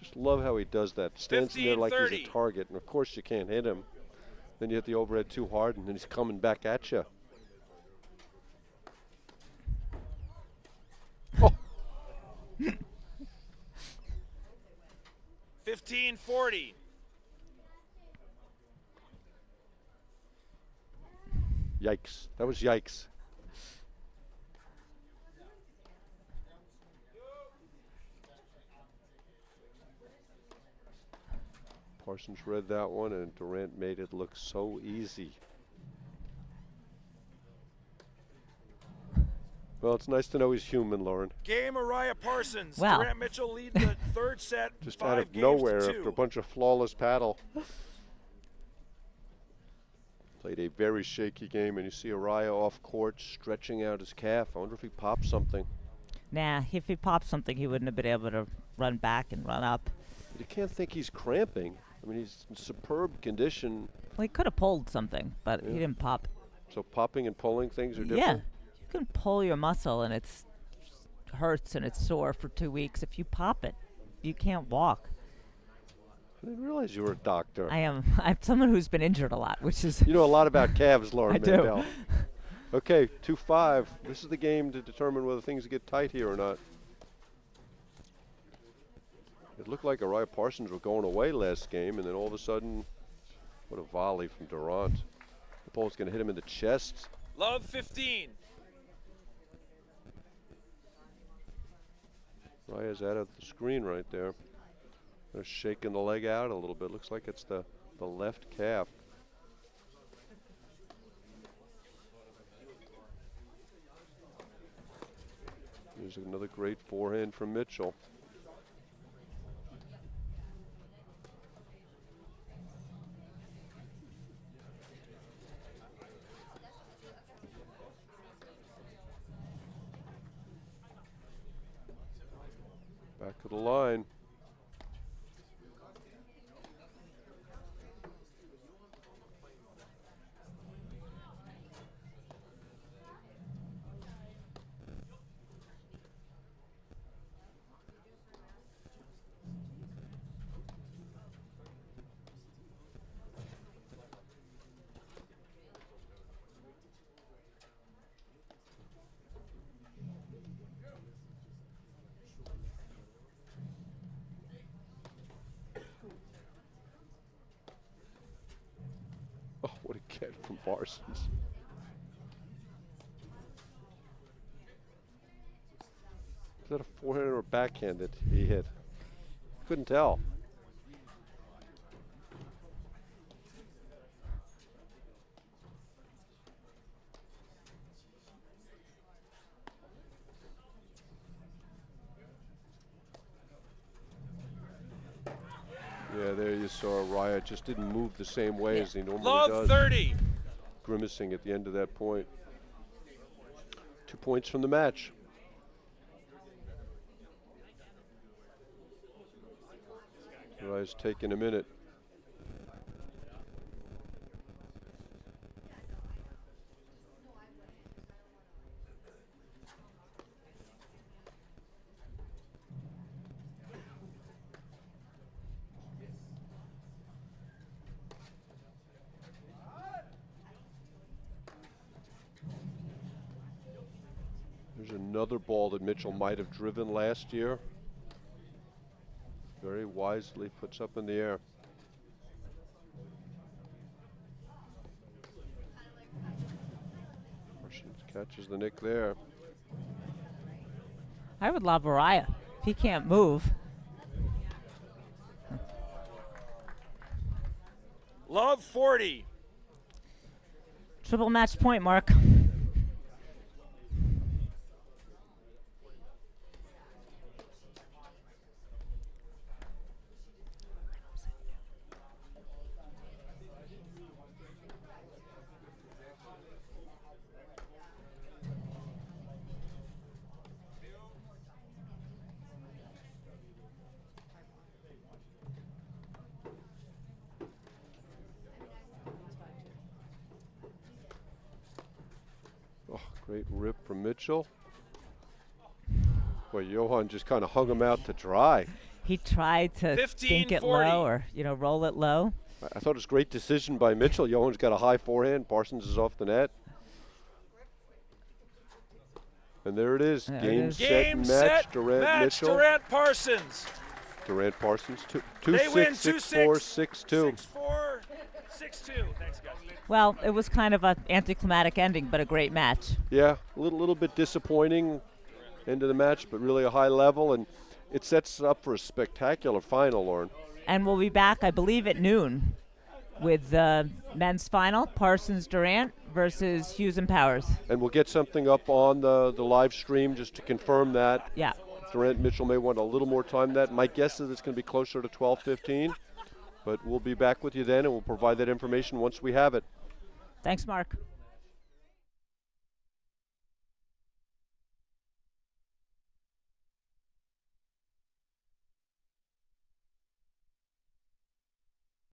Just love how he does that. Stands in there like he's 15-30. a target, and of course you can't hit him. Then you hit the overhead too hard, and then he's coming back at you. Oh, 15-40. yikes. That was yikes. Parsons read that one, and Randt made it look so easy. Well, it's nice to know he's human, Lauren. Game Araya Parsons. Well. Durant Mitchell lead the third set. Just 5 out of games nowhere to after 2. a bunch of flawless paddle. Played a very shaky game, and you see Araya off court stretching out his calf. I wonder if he popped something. Nah, if he popped something, he wouldn't have been able to run back and run up. But you can't think he's cramping. I mean, he's in superb condition. Well, he could have pulled something, but he didn't pop. So popping and pulling things are Yeah, different? you can pull your muscle and it hurts and it's sore for 2 weeks. If you pop it, you can't walk. I didn't realize you were a doctor. I'm someone who's been injured a lot, which is You know a lot about calves, Lauren I do. Mandel. Okay, 2-5. This is the game to determine whether things get tight here or not. It looked like Araya Parsons were going away last game, and then all of a sudden, what a volley from Randt. The ball's going to hit him in the chest. Love 15. Araya's out of the screen right there. They're shaking the leg out a little bit. Looks like it's the left calf. Here's another great forehand from Mitchell. Back of the line. Oh, what a get from Parsons. Is that a forehand or a backhand that he hit? Couldn't tell. Yeah, there you saw Araya just didn't move the same way as he normally Love does. 30. Grimacing at the end of that point. 2 points from the match. Araya's taking a minute. There's another ball that Mitchell might have driven last year. Very wisely puts up in the air. Parsons catches the nick there. I would love Araya. If he can't move. Love 40. Triple match point, Mark. Oh, great rip from Mitchell. Boy, Johan just kind of hung him out to dry. He tried to 15, dink it 40. low or, roll it low. I thought it was a great decision by Mitchell. Johan's got a high forehand. Parsons is off the net. And there it is. There it Game, is. set, Game, match. set, Durant, match. Mitchell. Durant Parsons. Durant Parsons. They win 2-6, 6-4, 6-2. 6-4, 6-2. Thanks, guys. Well, it was kind of an anticlimactic ending, but a great match. Yeah, a little bit disappointing end of the match, but really a high level, and it sets up for a spectacular final, Lauren. And we'll be back, I believe, at noon with the men's final, Parsons Randt versus Hughes and Powers. And we'll get something up on the live stream just to confirm that. Yeah. Durant Mitchell may want a little more time than that. My guess is it's going to be closer to 12:15. But we'll be back with you then, and we'll provide that information once we have it. Thanks, Mark.